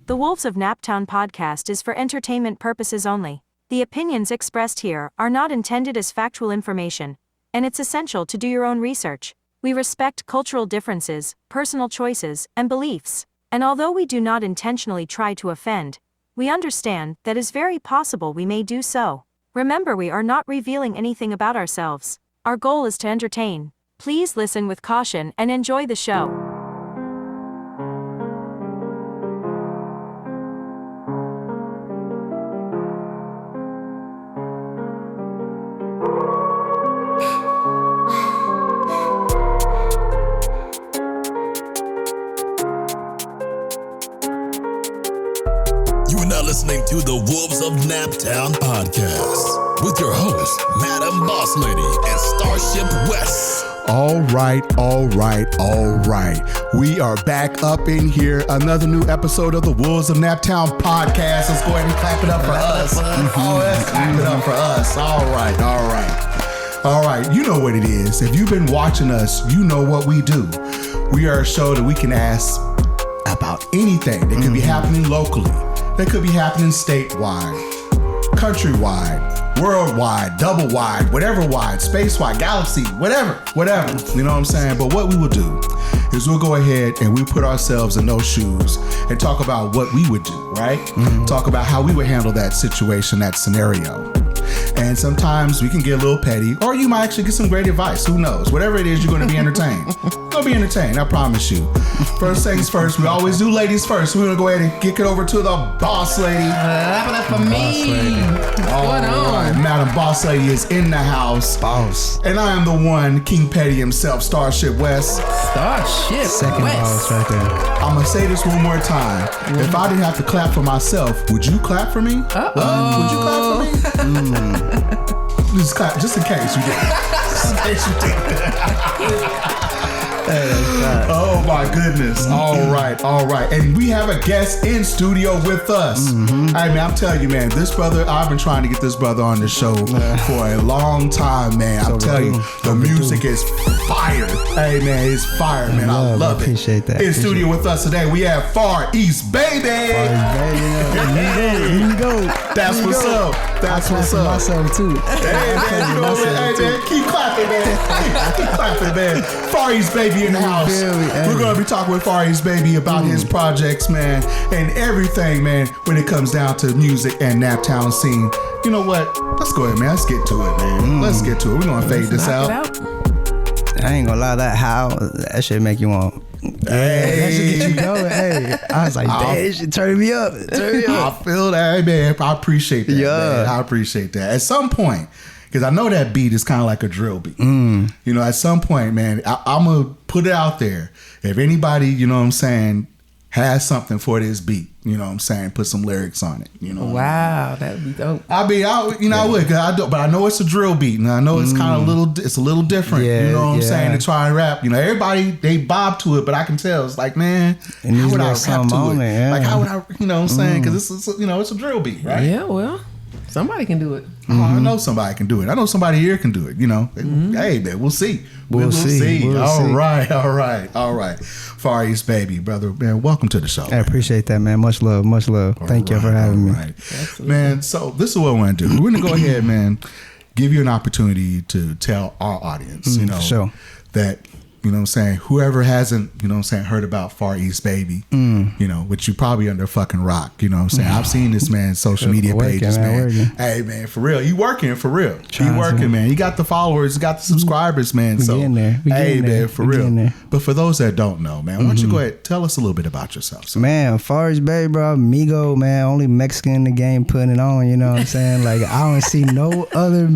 The Wolves of Naptown podcast is for entertainment purposes only. The opinions expressed here are not intended as factual information, and it's essential to do your own research. We respect cultural differences, personal choices, and beliefs, and although we do not intentionally try to offend, we understand that it's very possible we may do so. Remember, we are not revealing anything about ourselves. Our goal is to entertain. Please listen with caution and enjoy the show. Listening to the Wolves of Naptown podcast with your hosts, Madam Boss Lady and Starship West. All right. We are back up in here. Another new episode of the Wolves of Naptown podcast. Let's go ahead and clap it up for us. Oh, let's clap it up for us. All right. You know what it is. If you've been watching us, you know what we do. We are a show that we can ask about anything that could be happening locally. That could be happening statewide, countrywide, worldwide, double wide, whatever wide, space wide, galaxy, whatever. You know what I'm saying? But what we will do is we'll go ahead and we put ourselves in those shoes and talk about what we would do, right? Talk about how we would handle that situation, that scenario. And sometimes we can get a little petty, or you might actually get some great advice. Who knows? Whatever it is, you're going to be entertained. You're going to be entertained, I promise you. First things first, we always do ladies first. We're going to go ahead and kick it over to the boss lady. That's for me. All right, Madam Boss Lady is in the house. Boss. And I am the one, King Petty himself, Starship West. Starship Second West. boss right there. I'm going to say this one more time. If I didn't have to clap for myself, would you clap for me? Would you clap for me? Just clap, just in case you did. Just in case you did. Oh my goodness. All right. And we have a guest in studio with us. Hey man, I'm telling you, man, this brother, I've been trying to get this brother on the show for a long time, man. I'm telling you, the music is fire. Hey man, it's fire, man. I love it. Appreciate that. In studio with us today, we have FarEastBaby. Here you go. That's what's up. That's what's up. Myself too. Hey man, keep clapping, man. Keep clapping, man. FarEastBaby in the house. We're going to be talking with FarEastBaby about his projects, man, and everything, man, when it comes down to music and Naptown scene. You know what? Let's go ahead, man. Let's get to it, man. Let's get to it. We're going to fade this out. I ain't gonna lie, that shit make you want. That should get you going. Hey, I was like, damn, it should turn me up. I feel that, man. I appreciate that, man. I appreciate that. At some point, because I know that beat is kind of like a drill beat. You know, at some point, man, I'm going to put it out there. If anybody, you know what I'm saying, has something for this beat, you know what I'm saying, put some lyrics on it, you know. Wow, that'd be dope. I would, I would, but I know it's a drill beat, and I know it's kind of it's a little different, you know what I'm saying, to try and rap. You know, everybody, they bob to it, but I can tell, it's like, man, how would I rap to it? Yeah. Like, how would I, you know what I'm saying, because it's a drill beat, right? Yeah, well, somebody can do it. Oh, I know somebody can do it. I know somebody here can do it, you know. Hey, man, we'll see. We'll see. All right. FarEastBaby, brother, man, welcome to the show. I appreciate that, man. Much love. Thank you for having me. Man, so this is what we're going to do. We're going to go ahead, man, give you an opportunity to tell our audience, that, you know what I'm saying, whoever hasn't, you know what I'm saying, heard about FarEastBaby, you know, which you probably under a fucking rock, you know what I'm saying. I've seen this man's social media pages, man. Hey, man, for real. You working, for real. You working, man. You got the followers, you got the subscribers, man. We getting there. Hey, man, for real. But for those that don't know, man, why don't you go ahead, tell us a little bit about yourself. So. Man, FarEastBaby, bro, Migo, man, only Mexican in the game putting it on, you know what I'm saying? Like, I don't see no other...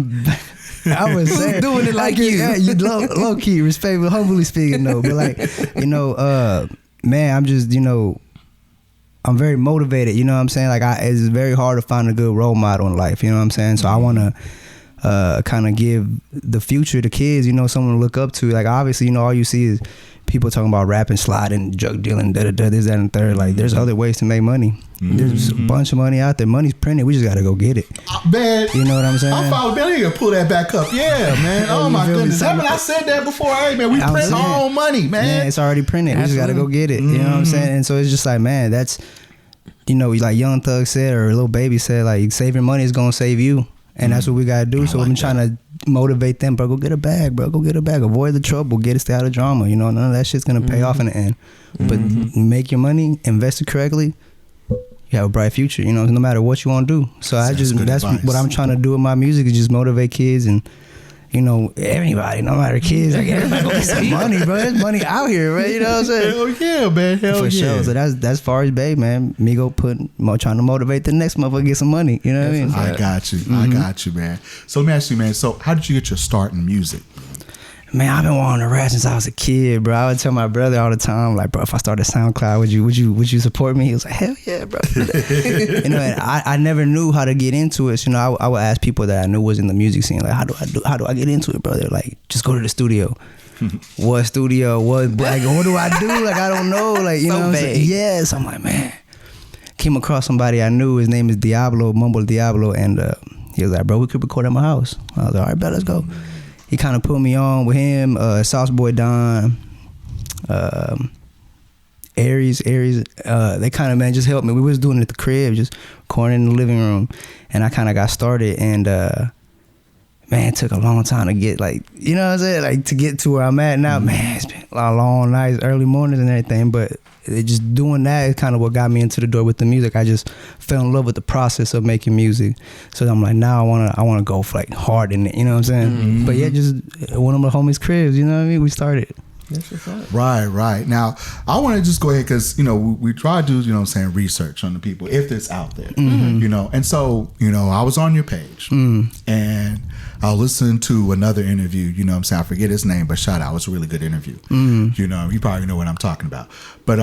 I was saying, doing it like you. Yeah, you low key, respectful, humbly speaking, though. But like, you know, man, I'm just, you know, I'm very motivated. You know what I'm saying? Like, it's very hard to find a good role model in life. You know what I'm saying? So I want to kind of give the future to kids, you know, someone to look up to. Like, obviously, you know, all you see is people talking about rapping, sliding, drug dealing, this, that, and the third. Like, there's other ways to make money. There's a bunch of money out there. Money's printed. We just got to go get it. Man, you know what I'm saying? I probably better to pull that back up. Yeah, man. Oh, my goodness. Haven't I said that before? Hey, man, we print our own money, man. Yeah, it's already printed. We just got to go get it. You know what I'm saying? And so it's just like, man, that's you know, like Young Thug said or Lil Baby said, like saving money is gonna save you, and that's what we gotta do. So I'm trying to motivate them, bro. Go get a bag, bro. Go get a bag. Avoid the trouble. Get it, stay out of drama. You know, none of that shit's gonna pay off in the end. But make your money, invest it correctly. You have a bright future. You know, no matter what you want to do. So that's what I'm trying to do with my music, is just motivate kids and, you know, everybody, no matter kids, like everybody go get some money, bro. There's money out here, right? You know what I'm saying? Hell yeah, man. Hell For sure. So that's FarEastBaby, man. Me trying to motivate the next motherfucker to get some money. You know what I mean? I got you. I got you, man. So let me ask you, man. So how did you get your start in music? Man, I've been wanting to rap since I was a kid, bro. I would tell my brother all the time, like, bro, if I started SoundCloud, would you support me? He was like, hell yeah, bro. You know, and I never knew how to get into it. So, you know, I would ask people that I knew was in the music scene, like, how do I get into it, brother? Like, just go to the studio. What studio? What do I do? Like, I don't know. Like, you know what I'm saying? Yeah. So I'm like, man. Came across somebody I knew. His name is Diablo, Mumble Diablo, and he was like, bro, we could record at my house. I was like, all right, bro, let's go. He kind of put me on with him, Sauce Boy Don, Aries. They kind of, man, just helped me. We was doing it at the crib, just recording in the living room, and I kind of got started. And man, it took a long time to get, like, you know what I'm saying, like, to get to where I'm at now. Man, it's been a lot of long nights, early mornings, and everything. But just doing that is kind of what got me into the door with the music. I just fell in love with the process of making music. So I'm like, now I wanna go for, like, hard in it. You know what I'm saying? But yeah, just one of my homies' cribs. You know what I mean? We started. That's what's up. Right. Now, I want to just go ahead because, you know, we try to do, you know what I'm saying, research on the people, if it's out there, you know. And so, you know, I was on your page and I listened to another interview, you know what I'm saying, I forget his name, but shout out, it was a really good interview. You know, you probably know what I'm talking about. But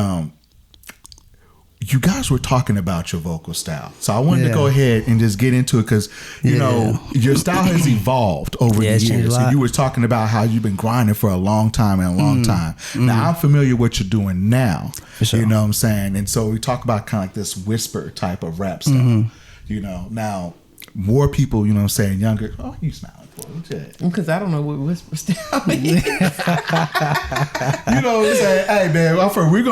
you guys were talking about your vocal style. So I wanted to go ahead and just get into it because, you know, your style has evolved over the years. So you were talking about how you've been grinding for a long time and a long time. Now, I'm familiar with what you're doing now. You know what I'm saying? And so we talk about kind of like this whisper type of rap style. You know, now, more people, you know what I'm saying, younger, oh, you smiling for it. Because I don't know what whisper style is. You know what I'm saying? Hey, man, we're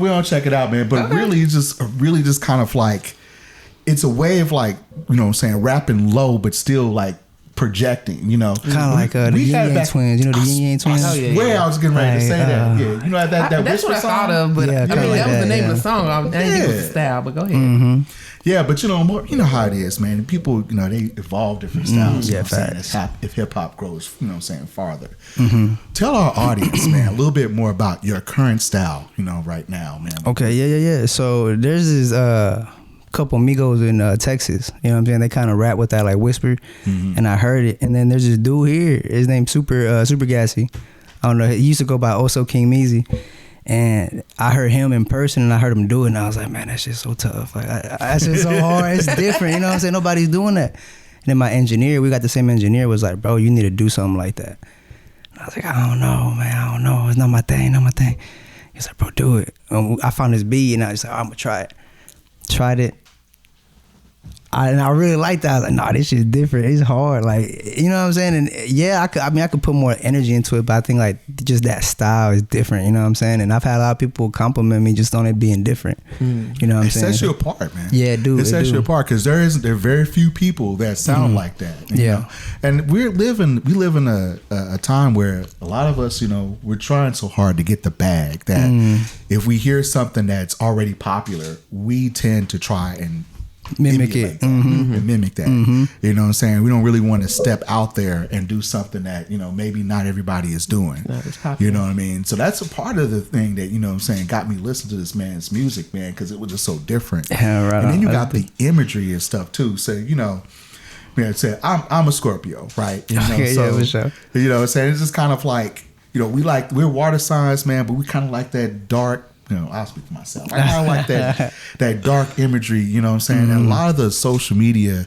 gonna check it out, man. But really just kind of like, it's a way of, like, you know what I'm saying, rapping low but still, like, projecting, you know. Kind of like the Yin Yang Twins. You know the Yin Yang Twins? I swear I was getting ready to say that. Yeah, you know that that's what I thought of, but I mean, that was the name of the song. I didn't think it was the style, but go ahead. Yeah, but you know how it is, man. People, you know, they evolve different styles. You know what I'm saying? If hip hop grows, you know what I'm saying, farther. Tell our audience, man, a little bit more about your current style, you know, right now, man. Okay, yeah. So there's this couple amigos in Texas, you know what I'm saying? They kind of rap with that, like, whisper, and I heard it. And then there's this dude here, his name's Super Gassy. I don't know, he used to go by Also King Meezy. And I heard him in person and I heard him do it, and I was like, man, that shit's so tough. Like, that's just so hard. It's different, you know what I'm saying? Nobody's doing that. And then my engineer, we got the same engineer, was like, bro, you need to do something like that. And I was like, I don't know, man. I don't know. It's not my thing. He's like, bro, do it. I found this beat and I was like, I'm going to try it. Tried it. And I really liked that. I was like, nah, this shit's different. It's hard. Like, you know what I'm saying? And yeah, I could put more energy into it, but I think, like, just that style is different. You know what I'm saying? And I've had a lot of people compliment me just on it being different. You know what I'm saying? It sets you apart, man. Yeah, dude. It sets you apart because there are very few people that sound like that. You know? And we live in a time where a lot of us, you know, we're trying so hard to get the bag that if we hear something that's already popular, we tend to try and mimic it and mimic that. You know what I'm saying? We don't really want to step out there and do something that, you know, maybe not everybody is doing. You know what I mean? So that's a part of the thing that, you know what I'm saying, got me listening to this man's music, man, because it was just so different. And then you got the imagery and stuff too. So, you know, say I'm a Scorpio, right? You know, for sure. You know what I'm saying? It's just kind of like, you know, we're water signs, man, but we kind of like that dark, you know, I'll speak for myself. I kind of like that dark imagery, you know what I'm saying? And a lot of the social media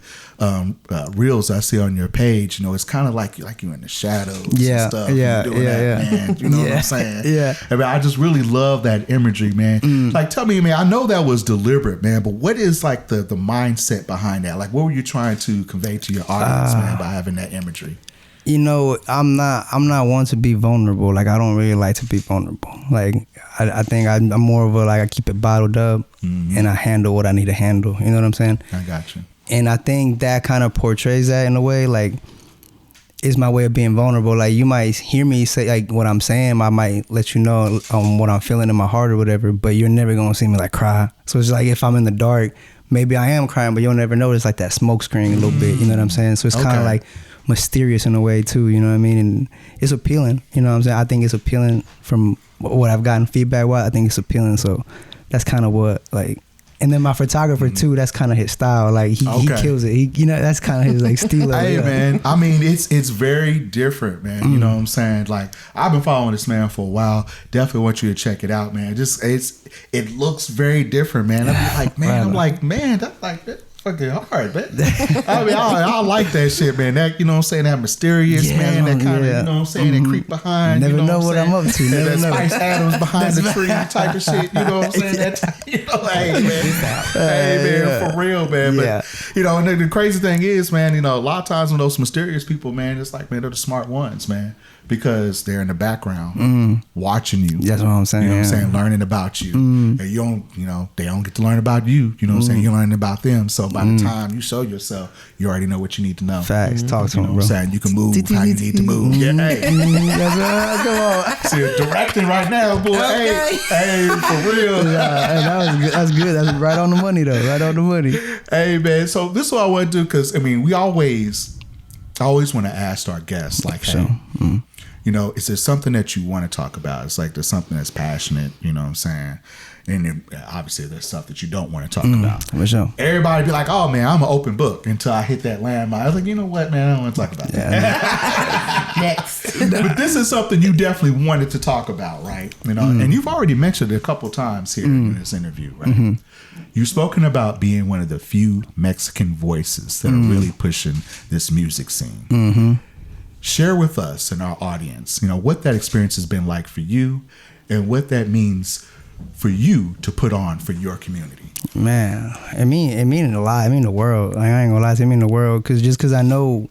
reels I see on your page, you know, it's kind of like you're in the shadows and stuff. You're doing that, man. You know what I'm saying? I mean, I just really love that imagery, man. Like, tell me, man, I know that was deliberate, man, but what is, like, the mindset behind that? Like, what were you trying to convey to your audience, man, by having that imagery? You know, I'm not one to be vulnerable. Like, I don't really like to be vulnerable. Like, I think I'm more of a, like, I keep it bottled up and I handle what I need to handle. You know what I'm saying? I got you. And I think that kind of portrays that in a way, like, it's my way of being vulnerable. Like, you might hear me say, like, what I'm saying, I might let you know what I'm feeling in my heart or whatever, but you're never gonna see me, like, cry. So it's like, if I'm in the dark, maybe I am crying, but you'll never notice, like, that smoke screen a little bit, you know what I'm saying? So it's kind of like mysterious in a way too, you know what I mean? And it's appealing, you know what I'm saying? I think it's appealing from what I've gotten feedback with. I think it's appealing, so that's kind of what, like. And then my photographer too, that's kind of his style. Like, he kills it. He, you know, that's kind of his, like, style. Hey, man, I mean, it's very different, man. You know what I'm saying? Like, I've been following this man for a while. Definitely want you to check it out, man. It looks very different, man. I'm like, man, that's like that. Fucking hard, man. I mean, I like that shit, man. That, you know what I'm saying, that mysterious, man, that kind of, you know what I'm saying, that creep behind. Never you know what I'm up to. Never that know. Spice Adams behind the tree type of shit. You know what I'm saying? That, you know, hey, man, for real, man. But, you know, and the crazy thing is, man, you know, a lot of times when those mysterious people, man, it's like, man, they're the smart ones, man. Because they're in the background watching you. That's what I'm saying. You know what I'm saying? Learning about you. And you don't, you know, they don't get to learn about you. You know what I'm saying? You're learning about them. So by the time you show yourself, you already know what you need to know. Facts. Talk to you them, know bro. what I'm saying? You can move how you need to move. Yeah, hey. Come on. See, you're directing right now, boy. Okay. Hey, for real. Hey, that was good. That's good. That's right on the money, though. Right on the money. Hey, man. So this is what I want to do, because, I mean, I always want to ask our guests, like, hey, you know, is there something that you want to talk about? It's like there's something that's passionate, you know what I'm saying? And then obviously there's stuff that you don't want to talk about. For sure. Everybody be like, oh man, I'm an open book until I hit that landmine. I was like, you know what, man, I don't want to talk about that. Next. But this is something you definitely wanted to talk about, right? You know, and you've already mentioned it a couple times here in this interview, right? You've spoken about being one of the few Mexican voices that are really pushing this music scene. Share with us and our audience, you know, what that experience has been like for you and what that means for you to put on for your community. Man, it mean a lot. It mean the world. Like, I ain't gonna lie, it mean the world, because I know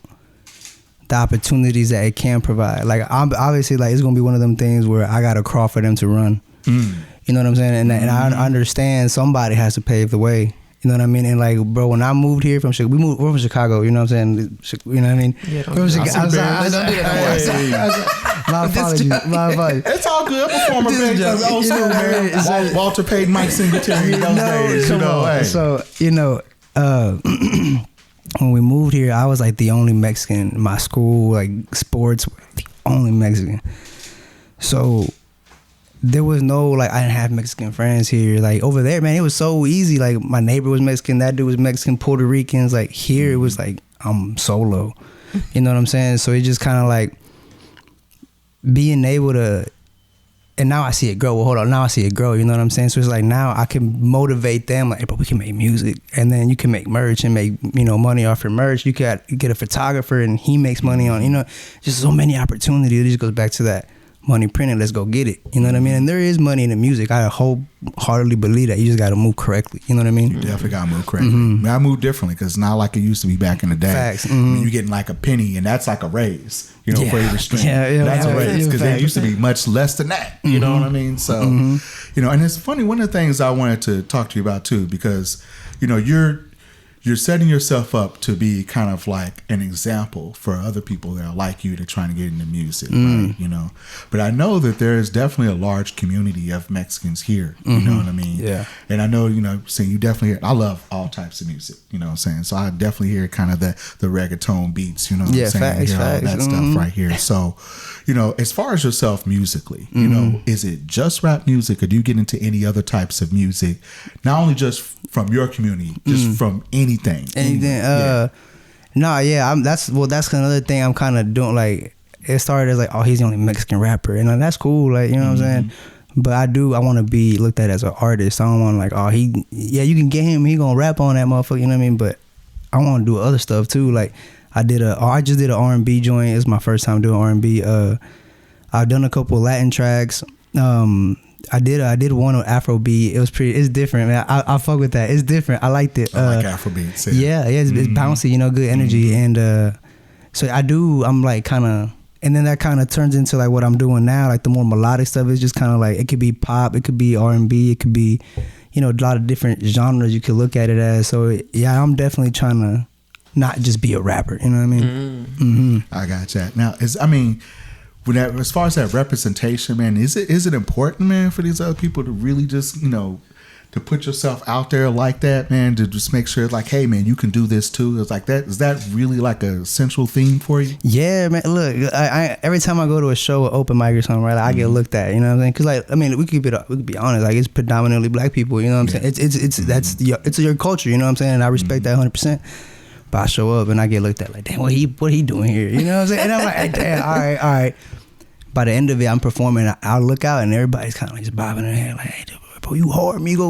the opportunities that it can provide. Like, I'm obviously, like, it's gonna be one of them things where I gotta crawl for them to run. You know what I'm saying? And I understand somebody has to pave the way. You know what I mean? And, like, bro, when I moved here from Chicago, we're from Chicago, you know what I'm saying? You know what I mean? Yeah, My apologies. It's all good. Performer base, old school, man. Walter Payton, Mike Singletary in those days. You know, hey. So, you know, when we moved here, I was, like, the only Mexican in my school, like, sports, the only Mexican. So there was no, like, I didn't have Mexican friends here. Like, over there, man, it was so easy. Like, my neighbor was Mexican, that dude was Mexican, Puerto Ricans. Like, here it was like, I'm solo. You know what I'm saying? So it just kind of like being able to, and now I see it grow. Well, hold on, now I see it grow. You know what I'm saying? So it's like, now I can motivate them. Like, hey, bro, we can make music, and then you can make merch and make, you know, money off your merch. You get a photographer and he makes money on, you know, just so many opportunities. It just goes back to that. Money printed, let's go get it. You know what I mean? And there is money in the music. I wholeheartedly believe that. You just got to move correctly. You know what I mean? You definitely got to move correctly. I mean, I move differently because it's not like it used to be back in the day. Facts. I mean, you're getting like a penny, and that's like a raise, you know, for every stream. That's a raise because it used to be much less than that. You know what I mean? So, you know, and it's funny. One of the things I wanted to talk to you about too, because, you know, you're setting yourself up to be kind of like an example for other people that are like you, that trying to get into music, right? You know, but I know that there is definitely a large community of Mexicans here. You know what I mean? Yeah. And I know, you know, saying you definitely. I love all types of music. You know what I'm saying? So I definitely hear kind of the reggaeton beats. You know what I'm saying? Facts, hear all that stuff right here. So, you know, as far as yourself musically, you know, is it just rap music, or do you get into any other types of music? Not only just from your community, just from anything. That's another thing I'm kind of doing. Like, it started as like, oh, he's the only Mexican rapper, and like, that's cool, like, you know what I'm saying. But I want to be looked at as an artist. I don't want to, like, oh, you can get him, he gonna rap on that motherfucker, you know what I mean. But I want to do other stuff too. Like, I just did an R&B joint. It's my first time doing R&B. I've done a couple Latin tracks. I did one on Afrobeat. It was it's different, man. I fuck with that. It's different. I liked it. I like Afrobeat. Yeah, it's bouncy, you know, good energy. And So I'm like kind of, and then that kind of turns into like what I'm doing now. Like the more melodic stuff is just kind of like, it could be pop, it could be R&B, it could be, you know, a lot of different genres you could look at it as. So yeah, I'm definitely trying to not just be a rapper. You know what I mean? Mm-hmm. I got that. Now, as far as that representation, man, is it important, man, for these other people to really just, you know, to put yourself out there like that, man, to just make sure, like, hey, man, you can do this too? It's like that. Is that really like a central theme for you? Yeah, man. Look, I every time I go to a show, or open mic or something, right, I get looked at. You know what I'm saying? Because, like, I mean, we could be honest. Like, it's predominantly black people. You know what I'm saying? It's your culture. You know what I'm saying? And I respect that 100%. But I show up and I get looked at like, damn, what he doing here? You know what I'm saying? And I'm like, hey, damn, all right. By the end of it, I'm performing. I look out and everybody's kind of like just bobbing their head like, hey, bro, you hard, Migo.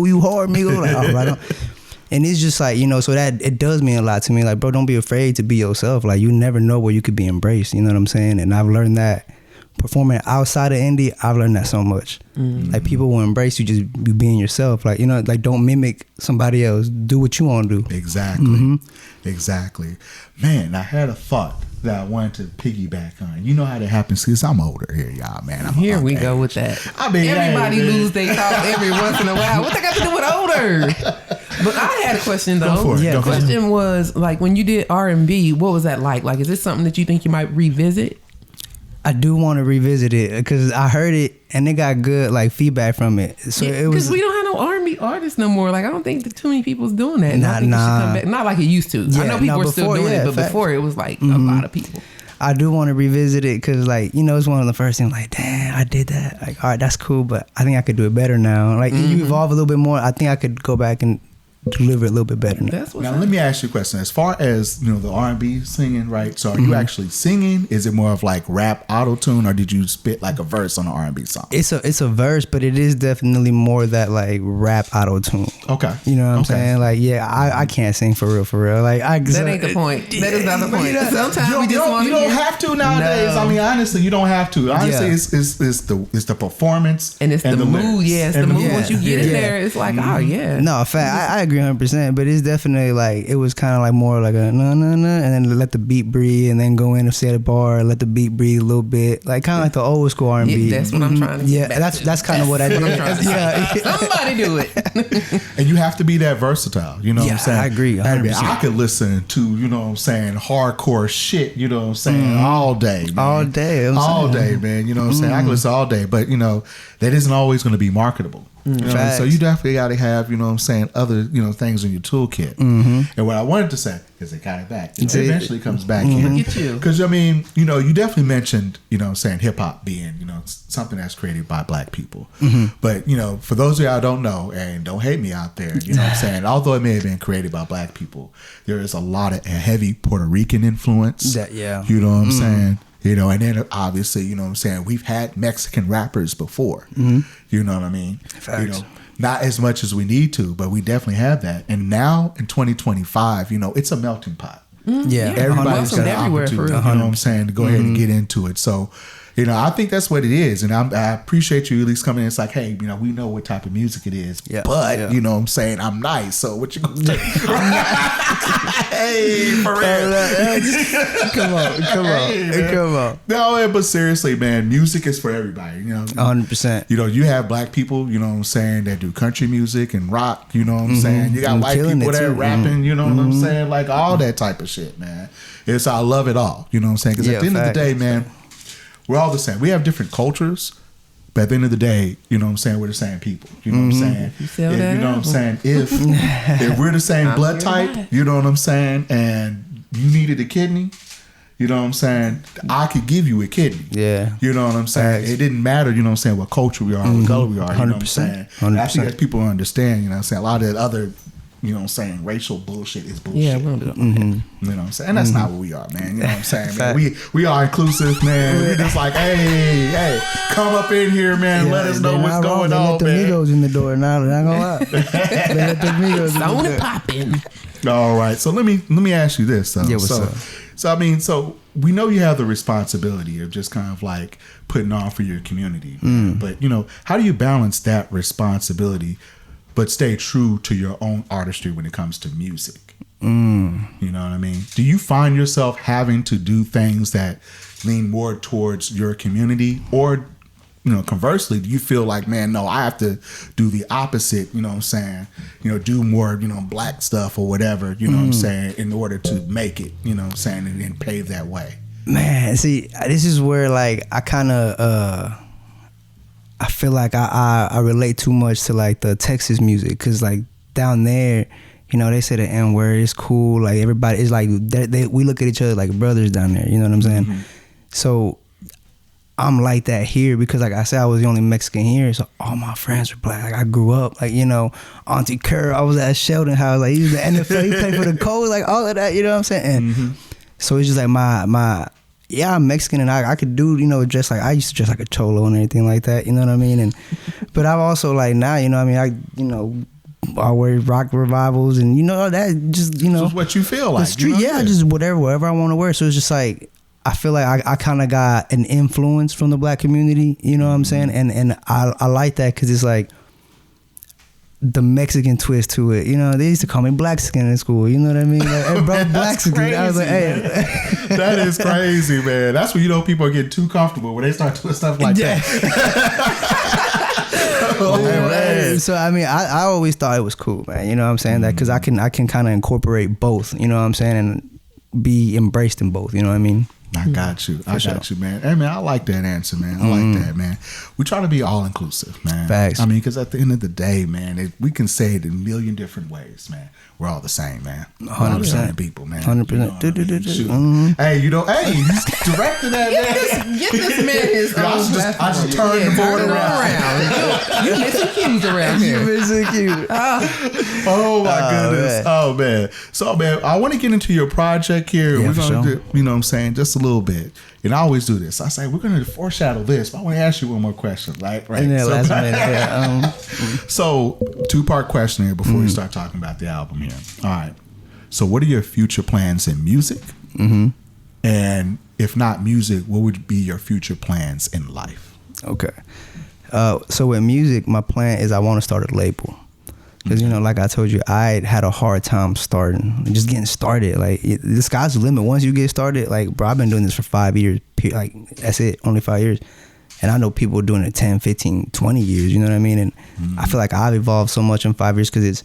Like, all right. And it's just like, you know, so that it does mean a lot to me. Like, bro, don't be afraid to be yourself. Like, you never know where you could be embraced. You know what I'm saying? And I've learned that performing outside of indie, I've learned that so much. Like, people will embrace you just being yourself. Like, you know, like, don't mimic somebody else. Do what you want to do. Exactly. Exactly. Man, I had a thought that I wanted to piggyback on. You know how that happens because I'm older here, y'all, man. Here we go with that. I mean, everybody lose their thought every once in a while. What they got to do with older? But I had a question though. The question was, like, when you did R&B, what was that like? Like, is this something that you think you might revisit? I do want to revisit it because I heard it and they got good like feedback from it. So it was, because we don't have no R&B artists no more. Like, I don't think that too many people's doing that. Nah. Should come back. Not like it used to. I know people are still doing it, but before it was like a lot of people. I do want to revisit it because, like, you know, it's one of the first things like, damn, I did that. Like, all right, that's cool, but I think I could do it better now. Like, you evolve a little bit more. I think I could go back and deliver it a little bit better now. Let me ask you a question. As far as, you know, the R&B singing, right? So are you actually singing? Is it more of like rap auto-tune, or did you spit like a verse on an R&B song? It's a verse, but it is definitely more that like rap auto-tune. Okay. You know what I'm saying? Like, yeah, I can't sing for real. Like, that ain't the point. That is not the point. Sometimes you don't have to nowadays. No. I mean, honestly, you don't have to. Honestly, it's the performance and it's the mood. Lyrics. Yeah, it's the mood. Once you get in there, it's like, oh yeah. No, in fact, I agree 100%, but it's definitely like, it was kind of like more like a no, and then let the beat breathe, and then go in and say the bar, let the beat breathe a little bit, like kind of like the old school R&B. Yeah, that's what I'm trying to get. Yeah, that's kind of what I did. Somebody do it. And you have to be that versatile. You know what I'm saying? I agree. 100%. I could listen to, you know what I'm saying, hardcore shit. You know what I'm saying, all day, man. All day, man. You know what I'm saying? I can listen all day, but you know that isn't always going to be marketable. You know, so you definitely got to have, you know what I'm saying, other, you know, things in your toolkit. And what I wanted to say is it got it back. It eventually comes back here. Look at you. Because, I mean, you know, you definitely mentioned, you know what I'm saying, hip-hop being, you know, something that's created by black people. But, you know, for those of y'all who don't know, and don't hate me out there, you know what I'm saying, although it may have been created by black people, there is a lot of heavy Puerto Rican influence. You know what I'm saying? You know, and then obviously, you know what I'm saying, we've had Mexican rappers before. You know what I mean? Facts. You know, not as much as we need to, but we definitely have that. And now in 2025, you know, it's a melting pot. Yeah, everybody's got an opportunity, you know what I'm saying, to go ahead and get into it. So, you know, I think that's what it is. And I appreciate you at least coming in. It's like, hey, you know, we know what type of music it is. But, you know what I'm saying, I'm nice. So what you going to do? Hey, for real. Come on. No, but seriously, man, music is for everybody. You know, 100%. You know, you have black people, you know what I'm saying, that do country music and rock, you know what I'm saying. You got white people that are rapping, you know what I'm saying, like all that type of shit, man. I love it all, you know what I'm saying. Because at the end of the day, man, we're all the same. We have different cultures, but at the end of the day, you know what I'm saying, we're the same people. You know what I'm saying? You know what I'm saying? If we're the same blood type, you know what I'm saying, and you needed a kidney, you know what I'm saying, I could give you a kidney. Yeah. You know what I'm saying? It didn't matter, you know what I'm saying, what culture we are, what color we are, you know what I'm saying? 100%. I think that people understand, you know what I'm saying, a lot of that other, you know what I'm saying, racial bullshit is bullshit. Yeah, we'll do that. You know what I'm saying? And that's not what we are, man. You know what I'm saying, man? We are inclusive, man. We're just like, hey, come up in here, man. Let us know what's going on, let the Migos in the door now. Not gonna lie. Let the Migos in the door. Popping. All right. So let me ask you this, though. Yeah, what's up? So I mean, so we know you have the responsibility of just kind of like putting on for your community, but you know, how do you balance that responsibility but stay true to your own artistry when it comes to music? You know what I mean? Do you find yourself having to do things that lean more towards your community, or conversely, do you feel like, man, no, I have to do the opposite, you know what I'm saying? Do more, black stuff or whatever, you know what I'm saying, in order to make it, you know what I'm saying, and pave that way. Man, see, this is where like I kind of I feel like I relate too much to like the Texas music, because like down there, they say the N word is cool. Like everybody is like we look at each other like brothers down there. You know what I'm saying? So I'm like that here because, like I said, I was the only Mexican here, so all my friends were black. Like I grew up, like Auntie Kerr. I was at Sheldon House, like he was the NFL. He played for the Colts, like all of that. You know what I'm saying? And so it's just like my. Yeah, I'm Mexican and I could do, dress like, I used to dress like a cholo and everything like that, you know what I mean? And but I've also like now, I wear rock revivals and that just, Just what you feel like. The street, just whatever I want to wear. So it's just like, I feel like I kind of got an influence from the black community, you know what I'm saying? And I like that because it's like the Mexican twist to it. They used to call me black skin in school. You know what I mean? Like, hey, bro, black skin. I was like, hey. That is crazy, man. That's when people are getting too comfortable when they start doing stuff like that. Man. So I mean, I always thought it was cool, man. You know what I'm saying? That because I can kind of incorporate both. You know what I'm saying? And be embraced in both. You know what I mean? I got you. I got you, man. Hey, man, I like that answer, man. I like that, man. We try to be all inclusive, man. Facts. I mean, because at the end of the day, man, we can say it in a million different ways, man. We're all the same, man. 100% people, man. 100%. Hey, he's directing that, man. Get this man his own. I just turned the board around. You missing cues around here. You missing cues. Oh my goodness. Man. Oh man. So man, I want to get into your project here. Yeah, we're gonna do, sure. what I'm saying, just a little bit. And I always do this. I say we're gonna foreshadow this, but I want to ask you one more question. Right? And then last minute, So 2-part question here before we start talking about the album here. All right. So what are your future plans in music? And if not music, what would be your future plans in life? Okay. So with music, my plan is I want to start a label. Because, like I told you, I had a hard time starting, just getting started. Like, the sky's the limit. Once you get started, like, bro, I've been doing this for 5 years. Like, that's it, only 5 years. And I know people doing it 10, 15, 20 years, you know what I mean? And I feel like I've evolved so much in 5 years because it's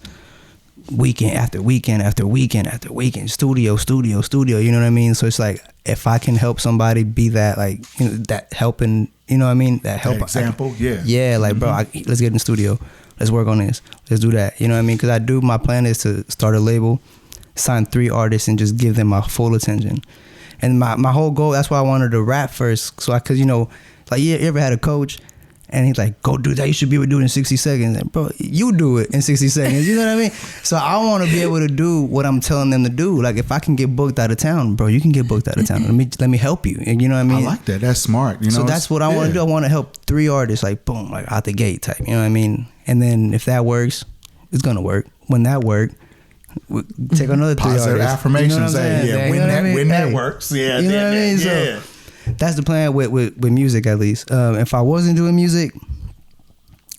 weekend after weekend after weekend after weekend, studio, you know what I mean? So it's like, if I can help somebody be that, like, that helping, you know what I mean? That help. Example, yeah. Yeah, like, bro, let's get in the studio. Let's work on this. Let's do that. You know what I mean? Because my plan is to start a label, sign 3 artists, and just give them my full attention. And my whole goal, that's why I wanted to rap first. So, because, like, you ever had a coach and he's like, go do that. You should be able to do it in 60 seconds. And bro, you do it in 60 seconds. You know what I mean? So I want to be able to do what I'm telling them to do. Like, if I can get booked out of town, bro, you can get booked out of town. Let me help you. And you know what I mean? I like that. That's smart. So that's what I want to do. I want to help 3 artists, like, boom, like out the gate type. You know what I mean? And then if that works, it's going to work. When that works, we'll take another 3 positive artists. affirmations. You know When that works. Yeah. You know what I mean? Yeah. So that's the plan with music, at least. If I wasn't doing music,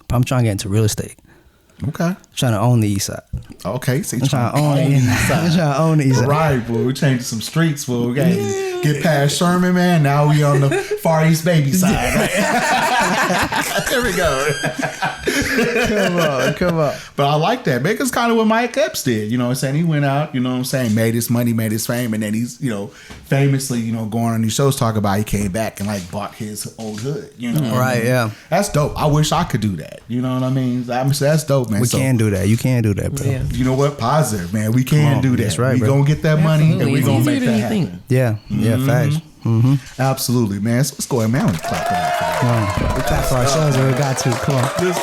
I'm trying to get into real estate. Okay. I'm trying to own the east side. Okay. So I'm trying to own the east side. I'm trying to own the east side. Right, boy. We changed some streets, boy. We got to get past Sherman, man. Now we on the FarEastBaby side, right? There we go. Come on. But I like that. Because kind of what Mike Epps did. You know what I'm saying? He went out, you know what I'm saying, made his money, made his fame, and then he's, famously, going on these shows talk about he came back and like bought his old hood. You know what I mean? Yeah. That's dope. I wish I could do that. You know what I mean? That's dope, man. We can do that. You can do that, bro. Yeah. You know what? Positive, man. We can do that. That's right, we bro. gonna get that money and we It's gonna easier make than that you happen. think. Yeah, facts. Absolutely, man. So let's go ahead, man. Let's clap for that. We clap for ourselves, we got to. Come on. Good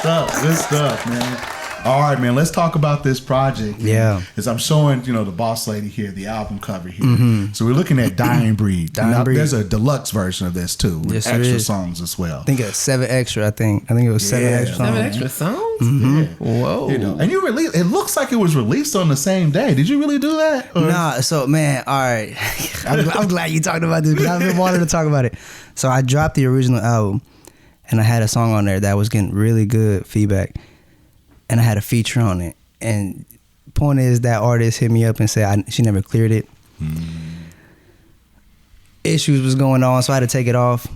stuff, man. All right, man. Let's talk about this project. Man. Yeah. As I'm showing, the boss lady here, the album cover here. So we're looking at Dying Breed. Dying Breed. There's a deluxe version of this too, with Yes, there extra is. songs as well. I think it's 7 extra, I think it was 7 Yeah. extra songs. 7 extra songs? Yeah. Whoa. And you released. It looks like it was released on the same day. Did you really do that? Or? Nah, so man, all right. I'm glad you talked about this because I've been wanting to talk about it. So I dropped the original album and I had a song on there that was getting really good feedback. And I had a feature on it. And point is that artist hit me up and said she never cleared it. Issues was going on, so I had to take it off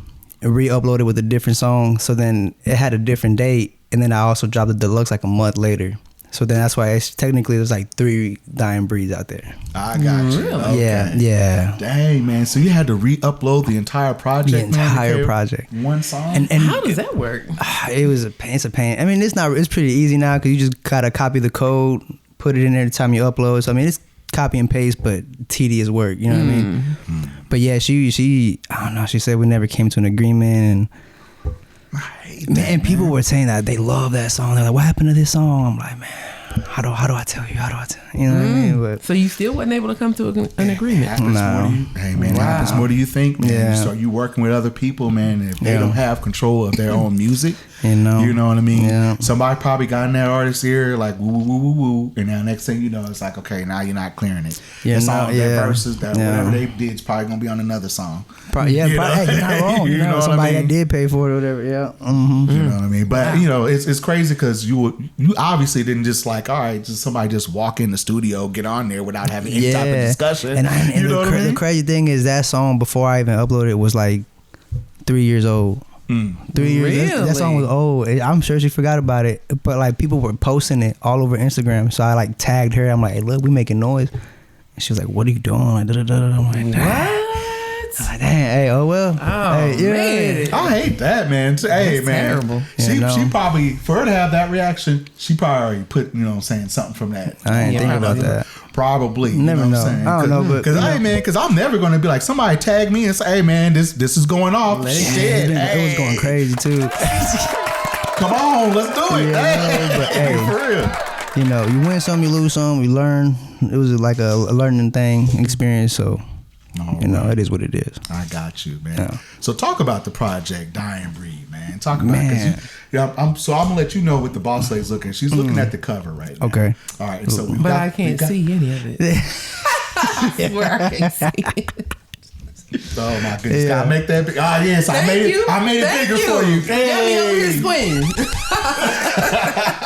and re-upload it with a different song. So then it had a different date, and then I also dropped the deluxe like a month later. So then that's why technically there's like 3 dying breeds out there. I got you. Really? Okay. Yeah. Dang, man. So you had to re-upload the entire project? The entire project. One song? And how does that work? It's a pain. I mean, it's pretty easy now because you just gotta copy the code, put it in there every time you upload. So I mean, it's copy and paste, but tedious work. You know what I mean? But yeah, she I don't know. She said we never came to an agreement, and people were saying that they love that song. They're like, "What happened to this song?" I'm like, man, how do I tell you? You know what I mean? But so you still wasn't able to come to an agreement? Hey man, it happens more do you think, man. Yeah. You start working with other people, man, and if they don't have control of their own music, you know what I mean? Yeah. Somebody probably got in that artist's ear like woo woo woo woo, and now next thing you know, it's like, okay, now you're not clearing it. Yeah, it's all their verses that whatever they did is probably gonna be on another song. Hey, you're not wrong. You know somebody that did pay for it or whatever. Yeah. Mm-hmm. You know what I mean? But it's crazy because you obviously didn't just like, all right, just somebody just walk in the studio, get on there without having any type of discussion. And you know what I mean? The crazy thing is that song before I even uploaded it was like 3 years old. 3 years. Really? That song was old. I'm sure she forgot about it, but like people were posting it all over Instagram. So I like tagged her. I'm like, hey, look, we making noise. And she was like, what are you doing? Like, I'm like, what? Like, dang, hey, oh well. Oh, man. I hate that, man. Hey, That's man. terrible. She probably, for her to have that reaction, she probably already put, saying something from that. I ain't think about that. Probably. Never know. I don't know, but because I'm never gonna be like, somebody tag me and say, hey man, this is going off. Shit, it was going crazy too. Come on, let's do it. Hey, for real. You win some, you lose some, you learn. It was like a learning experience. So it is what it is. I got you, man. Yeah. So talk about the project Dying Breed, man. Talk about it. I'm gonna let you know what the boss lady's looking. She's looking at the cover right now. Okay. All right. So I can't see any of it. I swear I can't see it. Oh my goodness! Gotta make that big. Yes, I made it bigger for you. Got me over his swing.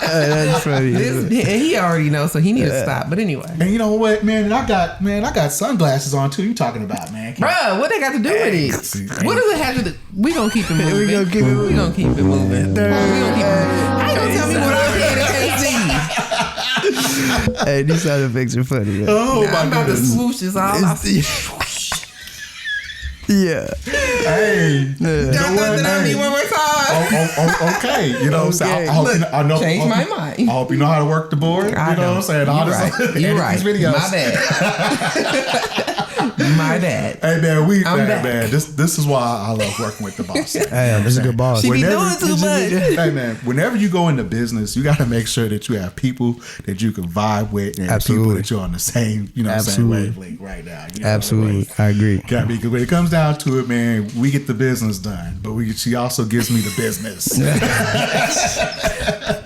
That's funny. And he already knows, so he needs to stop. But anyway. And you know what, man? I got sunglasses on too. You talking about, man? Bruh, what they got to do with it? What does it have to do? We gonna keep it moving. We gonna keep it moving. We gonna keep it moving. How you gonna tell me what I can't see? Hey, these sound effects are funny. Oh my I'm about to goodness! swoosh this all off. Yeah. Hey. Y'all nothing on me one more time. Okay. You know what I'm saying? I know. Change my mind. I hope you know how to work the board. You know what I'm saying? You're right. Videos. My bad. My bad. Hey man, this is why I love working with the boss. Hey, this is a good boss. She be doing too much. Hey man, whenever you go into business, you got to make sure that you have people that you can vibe with and people that you're on the same, same wavelength right now. Absolutely, I agree. Because when it comes down to it, man, we get the business done, but she also gives me the business.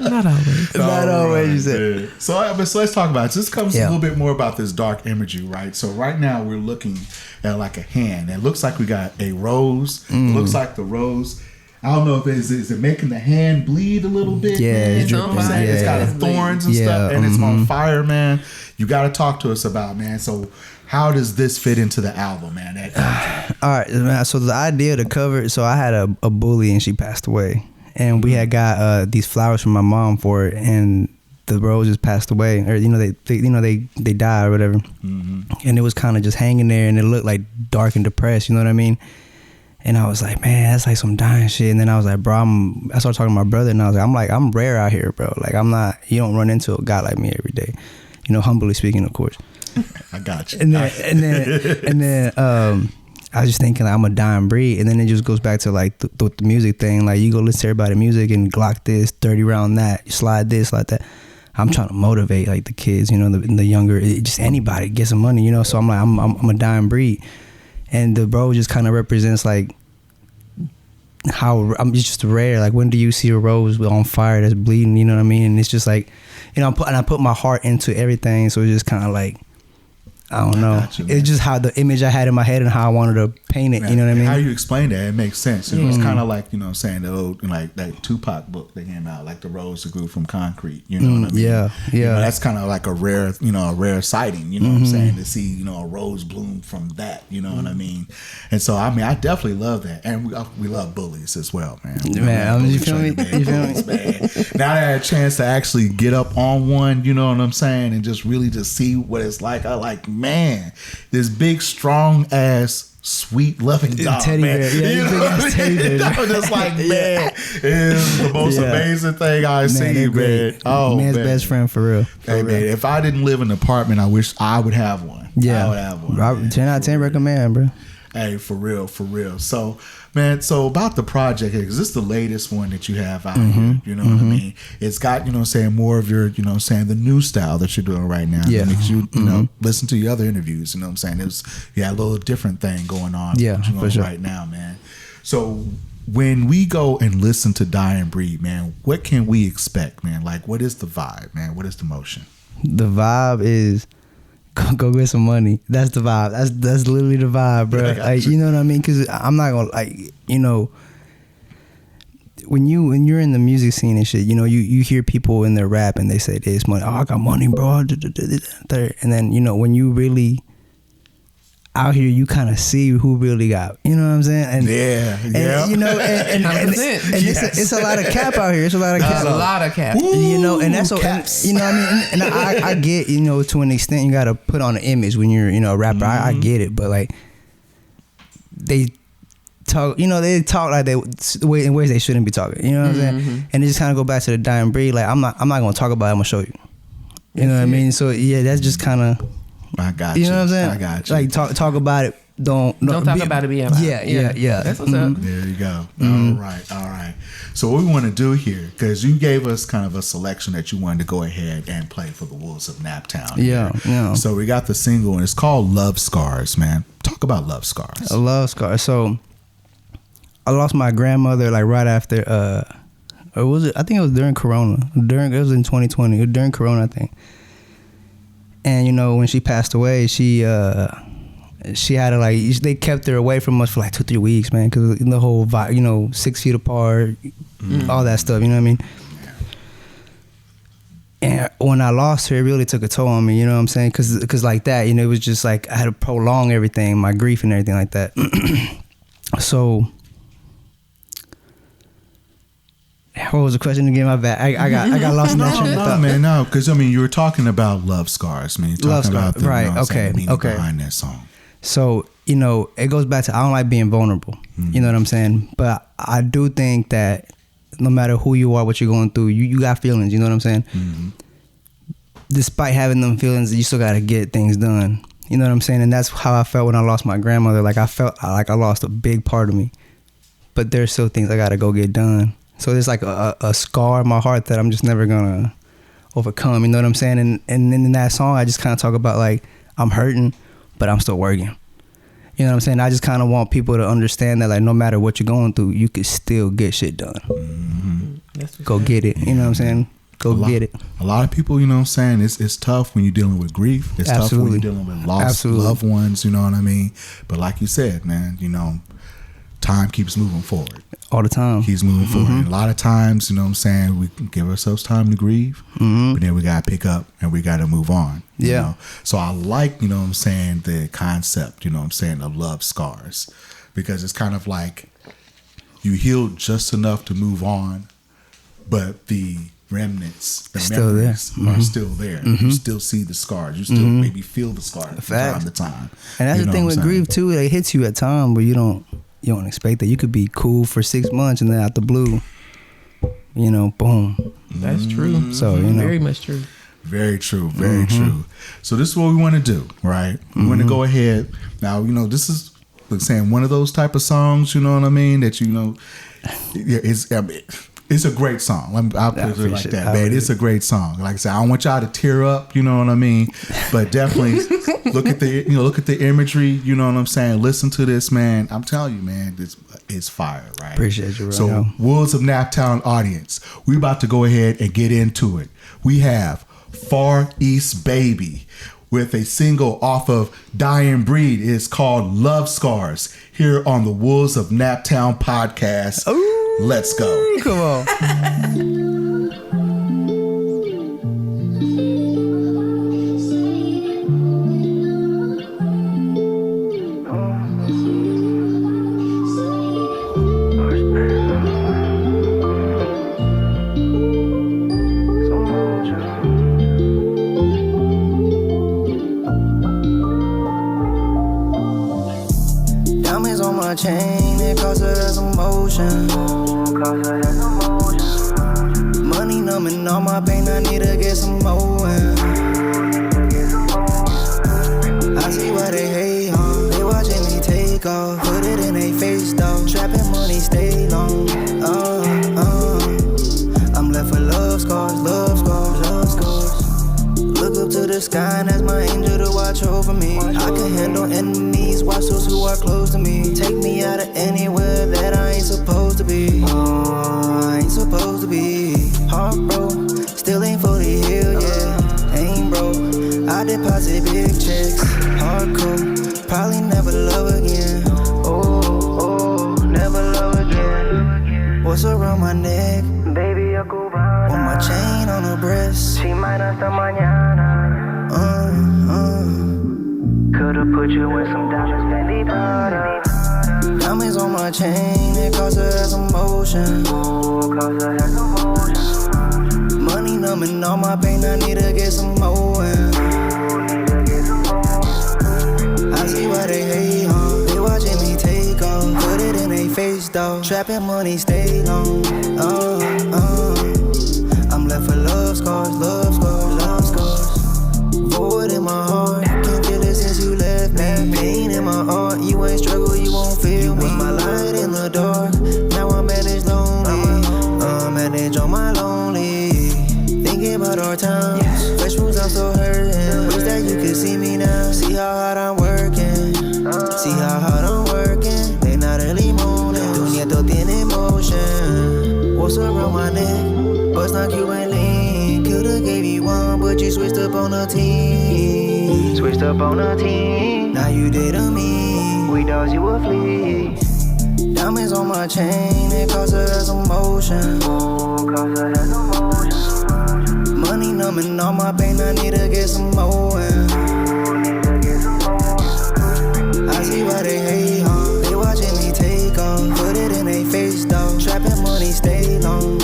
Not always. Not always. So let's talk about it. This comes a little bit more about this dark imagery, right? So right now we're looking at like a hand. It looks like we got a rose. It looks like the rose. I don't know if is it making the hand bleed a little bit. Yeah, man? You know what I'm saying? It's got thorns and stuff, and it's on fire, man. You got to talk to us about, man. So how does this fit into the album, man? All right, man. So the idea to cover. So I had a bully and she passed away, and we had got these flowers from my mom for it, and the roses passed away, or they died or whatever, and it was kind of just hanging there, and it looked like dark and depressed. You know what I mean? And I was like, man, that's like some dying shit. And then I was like, bro, I started talking to my brother, and I was like, I'm rare out here, bro. Like you don't run into a guy like me every day. Humbly speaking, of course. I got you. And then I was just thinking like, I'm a dying breed, and then it just goes back to like the music thing. Like you go listen to everybody's music and Glock this, 30 round that, you slide this, like that. I'm trying to motivate like the kids, the younger, just anybody get some money, So I'm like, I'm a dying breed, and the bro just kind of represents like how I'm just rare. Like when do you see a rose on fire that's bleeding? You know what I mean? And it's just like, I put my heart into everything, so it's just kind of like, I don't know. It's just how the image I had in my head and how I wanted to paint it. You know what I mean? How you explain that, it makes sense. It's kind of like, you know what I'm saying, the old, like that Tupac book that came out, like The Rose That Grew From Concrete. You know what I mean? Yeah. You know, that's kind of like a rare sighting, you know what I'm saying, to see, you know, a rose bloom from that, you know what I mean? And so, I mean, I definitely love that. And we love bullies as well, man. You feel me? You feel me? Man. Now that I had a chance to actually get up on one, you know what I'm saying, and just really just see what it's like, I like, man, this big, strong ass, sweet, loving dog, teddy man. bear. Yeah, you know what I mean? teddy bear. I was just like, man, it is the most amazing thing I've seen, man. Oh, man's man. best friend for real. Hey, man, if I didn't live in an apartment, I wish I would have one. Yeah, I would have one. 10 out of 10 recommend, bro. Hey, for real. So, man, so about the project, because this is the latest one that you have out here, you know what I mean? It's got, you know what I'm saying, more of your, you know what I'm saying, the new style that you're doing right now. Yeah. That makes you, you know, listen to your other interviews, you know what I'm saying? You had a little different thing going on for sure. right now, man. So when we go and listen to Die and Breathe, man, what can we expect, man? Like, what is the vibe, man? What is the motion? The vibe is go get some money. That's the vibe. That's literally the vibe, bro. Like, you know what I mean? Because I'm not gonna, like, you know, when you're in the music scene and shit, you know, you hear people in their rap and they say this money. Oh, I got money, bro. And then, you know, when you really out here, you kind of see who really got, you know what I'm saying? And you know, and it's a lot of cap out here. It's a lot of cap. A lot of cap. You know, and that's what, you know what I mean? And I get, you know, to an extent, you got to put on an image when you're, you know, a rapper. I get it, but like they talk like they in ways they shouldn't be talking. You know what I'm saying? And it just kind of go back to the Die and Breathe. Like I'm not gonna talk about it. I'm gonna show you. You know what I mean? So yeah, that's just kind of. I got you. You know what I'm saying? I got you. Like talk about it. Don't talk about it. Be about it. Yeah. That's what's up. There you go. All right. So what we want to do here, because you gave us kind of a selection that you wanted to go ahead and play for the Wolves of Naptown. Yeah. So we got the single, and it's called Love Scars, man. Talk about Love Scars. A love scar. So I lost my grandmother like right after. Or was it? I think it was during Corona. It was in 2020. It was during Corona, I think. And you know, when she passed away, she had to, like, they kept her away from us for like 2-3 weeks, man, because the whole vibe, you know, 6 feet apart, all that stuff, you know what I mean? And when I lost her, it really took a toll on me, you know what I'm saying? Because like that, you know, it was just like I had to prolong everything, my grief and everything like that. So what was the question again? My bad. I got lost in that train of thought. No, because I mean, you were talking about love scars, man. You're talking about the, right? You know, Okay. behind that song. So you know, it goes back to I don't like being vulnerable. You know what I'm saying? But I do think that no matter who you are, what you're going through, you got feelings. You know what I'm saying? Despite having them feelings, you still got to get things done. You know what I'm saying? And that's how I felt when I lost my grandmother. Like I felt like I lost a big part of me. But there's still things I got to go get done. So there's like a scar in my heart that I'm just never gonna overcome. You know what I'm saying? And in that song, I just kind of talk about like I'm hurting, but I'm still working. You know what I'm saying? I just kind of want people to understand that like no matter what you're going through, you can still get shit done. Go get it. You know what I'm saying? Get it. A lot of people, you know what I'm saying, it's tough when you're dealing with grief. It's tough when you're dealing with lost loved ones, you know what I mean? But like you said, man, you know, time keeps moving forward. All the time. Keeps moving forward. And a lot of times, you know what I'm saying, we can give ourselves time to grieve, but then we got to pick up and we got to move on. You know? So I like, you know what I'm saying, the concept, you know what I'm saying, of love scars, because it's kind of like you healed just enough to move on, but the remnants, the memories are still there. You still see the scars. You still maybe feel the scars from time to time. And that's the thing with grief too. It hits you at time, but you don't expect that. You could be cool for 6 months and then out the blue, you know, boom. That's true. So, you know. Very much true. Very true. Very true. So this is what we want to do, right? We want to go ahead. Now, you know, this is like saying one of those type of songs, you know what I mean, that, you know, it's a great song. I'll put it like that, man. It's a great song. Like I said, I don't want y'all to tear up, you know what I mean? But definitely look at the imagery, you know what I'm saying? Listen to this, man. I'm telling you, man, it's fire, right? Appreciate you, bro. So, Wolves of Naptown audience, we about to go ahead and get into it. We have FarEastBaby with a single off of Dying Breed. It's called Love Scars here on the Wolves of Naptown podcast. Ooh, let's go. Come on. Chain, it costs her some motion. Money numbing all my pain, I need to get some more. I see why they hate, they watching me take off. Put it in they face, though. Trapping money, stay long. I'm left with love scars, love scars, love scars. Look up to the sky and that's my angel to watch over me. I can handle enemies, watch those who are close to me. Take me out of anywhere that I ain't supposed to be. I ain't supposed to be. Heart broke, still ain't fully healed, yeah. Ain't broke, I deposit big checks. Hardcore, probably never love again. Oh, never love again. What's around my neck? Baby, a cubana. With my chain on her breast. She might hasta mañana. Could've put you in some diamonds, Fendi Prada. Diamonds on my chain, it costs her some motion. Money numbing all my pain, I need to get some more. I see why they hate, they watching me take off. Put it in they face, though. Trapping money, stay long. I'm left with love scars, love scars, love scars. Void in my heart, can't feel it since you left me. Pain in my heart, you ain't struggle, you won't feel me. My light in the dark, now I manage lonely. Manage on my lonely. Thinking about our times, fresh moves, I'm so hurting. Wish that you could see me now. See how hard I'm working, see how hard I'm working. They not early morning, dunia todo tiene emotion. What's around my neck? Bust knock you ain't lean. Could've gave you one, but you switched up on the team. Switched up on the team. Now you did to me. We dogs, you a flea. Diamonds on my chain, it costs her some motion. Money numbing all my pain, I need to get some more. I see why they hate, they watching me take off. Put it in they face, though. Trapping money, stay long.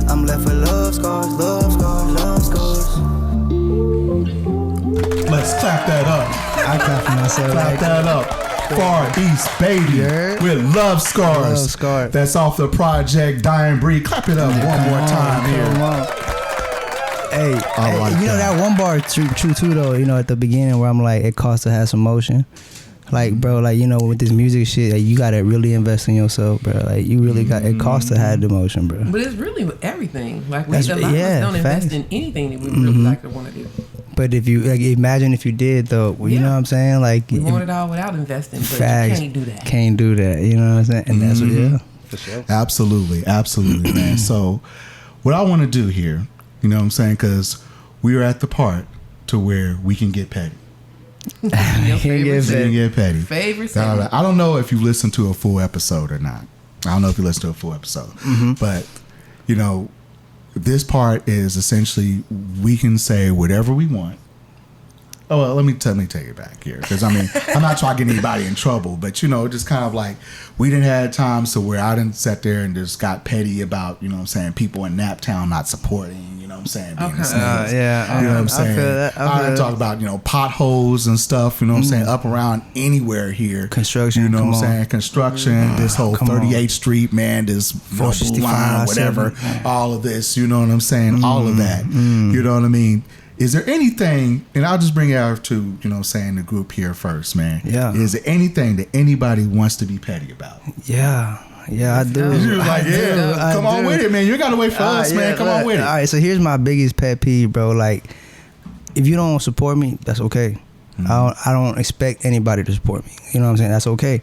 I'm left with love scars, love scars, love scars. Let's clap that up. I clap for myself. Clap that up. FarEastBaby with Love Scars. Love Scars. That's off the project Dying Breed. Clap it up one more time here. Hey, you know that one bar true too though. You know at the beginning where I'm like, it costs to have some motion. Like bro, like you know with this music shit, like, you gotta really invest in yourself, bro. Like you really got it costs to have the motion, bro. But it's really everything. Like a lot of us don't invest in anything that we really like to want to do. But if you like, imagine if you did though, you know what I'm saying? Like we want it all without investing, but facts, you can't do that. Can't do that. You know what I'm saying? And that's what for sure. Absolutely, man. So what I want to do here, you know what I'm saying? Because we are at the part to where we can get petty. Your favorite petty. Favorite segment. I don't know if you listened to a full episode or not. I don't know if you listened to a full episode, but you know, this part is essentially we can say whatever we want. Oh well, let me take it back here because I mean I'm not trying to get anybody in trouble, but you know, just kind of like we didn't have times to where I didn't sit there and just got petty about, you know what I'm saying, people in Naptown not supporting, you know what I'm saying, being a snake. Yeah, you know what I'm saying. I feel that. I didn't talk about, you know, potholes and stuff, you know what I'm saying, up around anywhere here. Construction, you know what I'm saying, construction, this whole 38th Street, man, this 465 line, whatever, all of this, you know what I'm saying, all of that, you know what I mean. Is there anything, and I'll just bring it out to, you know, saying the group here first, man. Yeah. Is there anything that anybody wants to be petty about? Yeah, I do. You're like, come on with it, man. You got to wait for us, man. Come on with it. All right, so here's my biggest pet peeve, bro. Like, if you don't support me, that's okay. I don't expect anybody to support me. You know what I'm saying? That's okay.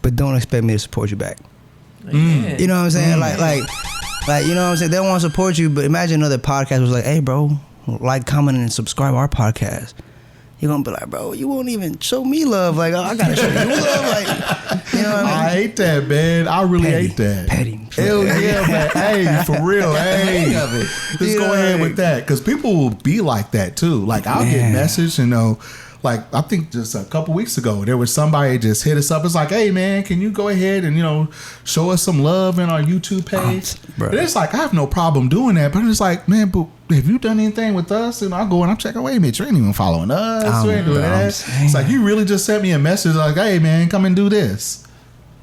But don't expect me to support you back. You know what I'm saying? Like Like, you know what I'm saying? They want to support you, but imagine another podcast was like, hey, bro, like, comment, and subscribe to our podcast. You're going to be like, bro, you won't even show me love. Like, I got to show you love. Like, you know what I mean? I hate that, man. I really hate that. Petty. Hell yeah, man. Hey, for real. Hey. Just go ahead with that. Because people will be like that, too. Like, I'll get messaged, you know. Like, I think just a couple weeks ago, there was somebody just hit us up. It's like, hey, man, can you go ahead and, you know, show us some love in our YouTube page? And it's like, I have no problem doing that. But it's like, man, but have you done anything with us? And I go and I'm checking, wait a minute, you ain't even following us. You ain't doing that. It's like, you really just sent me a message like, hey, man, come and do this.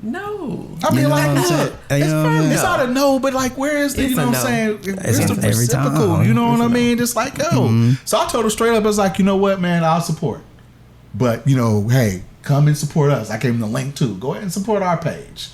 No. I mean, like, look, it's not a no, but like, where is the, you know what I'm saying? It's the reciprocal, you know what I mean? Just like, yo. So I told her straight up, I was like, you know what, man, I'll support. But, you know, hey, come and support us. I gave him the link too. Go ahead and support our page.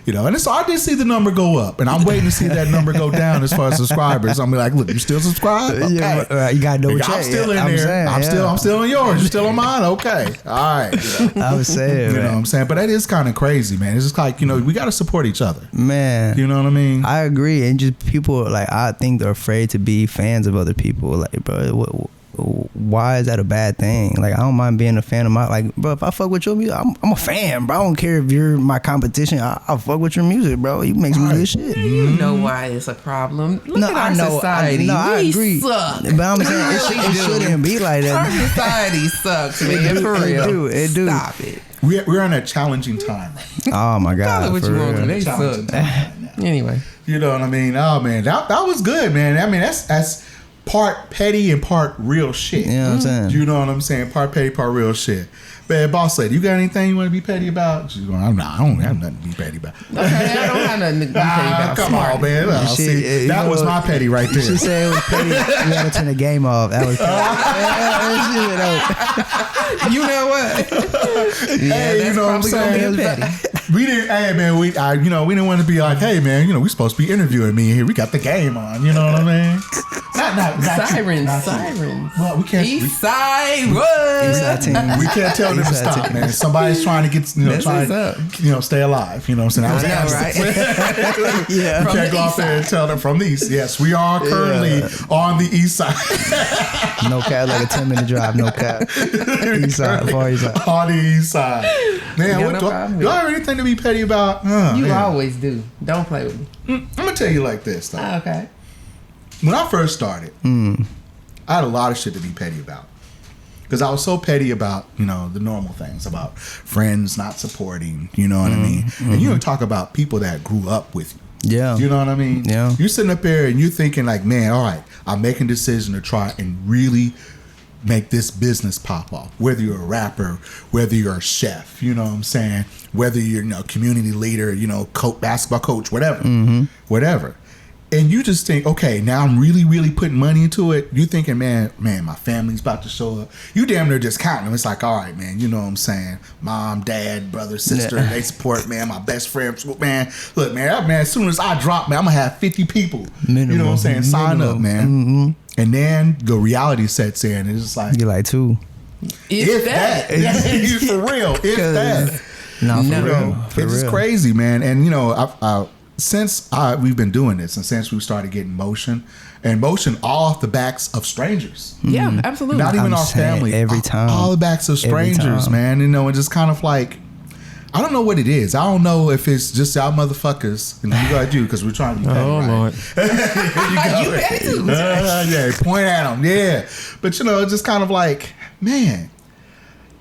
You know, and so I did see the number go up, and I'm waiting to see that number go down as far as subscribers. I'm like, look, you still subscribe? Okay. Yeah, you got no check. I'm still in there. I'm still on yours. You still on mine? Okay. All right. You know? I was saying, you know what I'm saying? But that is kind of crazy, man. It's just like, you know, we got to support each other. Man. You know what I mean? I agree. And just people, like, I think they're afraid to be fans of other people. Like, bro, why is that a bad thing? Like, I don't mind being a fan of my, like, bro, if I fuck with your music, I'm a fan, bro. I don't care if you're my competition. I'll fuck with your music, bro. You make some good shit. You know why it's a problem. Look at our society. I agree. Suck. But I'm saying it shouldn't be like that. Our society sucks, man. For real. It do. Stop it. We're in a challenging time right now. Oh my God. Call it what you want, they Challenging suck. time right now. Anyway. You know what I mean? Oh, man. That was good, man. I mean, that's part petty and part real shit. You know what I'm saying? You know what I'm saying? Part petty, part real shit. Man, boss lady, you got anything you want to be petty about? She's going, I don't have nothing to be petty about. Okay, I don't have nothing to be petty about. Come on, man. Well, see, that was my petty right there. She said it was petty. We had to turn the game off. That was petty. You know what? Yeah, hey, that's you know what I'm probably gonna saying? be petty. We didn't. Hey, man. We didn't want to be like, hey, man. You know, we supposed to be interviewing me here. We got the game on. You know what I mean? Not Sirens. Well, we can't. East Side Road. East Side team. We can't tell them to stop, man. Somebody's trying to get, stay alive. You know what I'm saying? I know, right? Yeah. We can't go out there and tell them from the east. Yes, we are currently on the east side. No cap, like a 10-minute drive. No cap. East side, far east side. On the east side. Man, what do I have anything to be petty about? You always do. Don't play with me. I'm gonna tell you like this though. Okay. When I first started, I had a lot of shit to be petty about. Because I was so petty about, you know, the normal things, about friends not supporting, you know what I mean? And you don't talk about people that grew up with you. Yeah. You know what I mean? Yeah. You're sitting up there and you're thinking like, man, all right, I'm making a decision to try and really make this business pop off. Whether you're a rapper, whether you're a chef, you know what I'm saying? Whether you're, you know, community leader, you know, basketball coach, whatever. Whatever. And you just think, okay, now I'm really, really putting money into it. You thinking, man, my family's about to show up. You damn near just counting them. It's like, all right, man, you know what I'm saying? Mom, dad, brother, sister, they support, man. My best friend, man. Look, man, as soon as I drop, man, I'm going to have 50 people. Minimum. You know what I'm saying? Sign up, man. And then the reality sets in. And it's just like, You're like, two. If that. For real. If that. No, for real. It's just crazy, man. And, you know, since we've been doing this and since we started getting motion all off the backs of strangers. Yeah, absolutely. Not even our family. Every time. All the backs of strangers, man. You know, and just kind of like, I don't know what it is. I don't know if it's just y'all motherfuckers. And you got you because we're trying to be petty, Lord. you petty too. Yeah, point at them. Yeah. But, you know, it's just kind of like, man,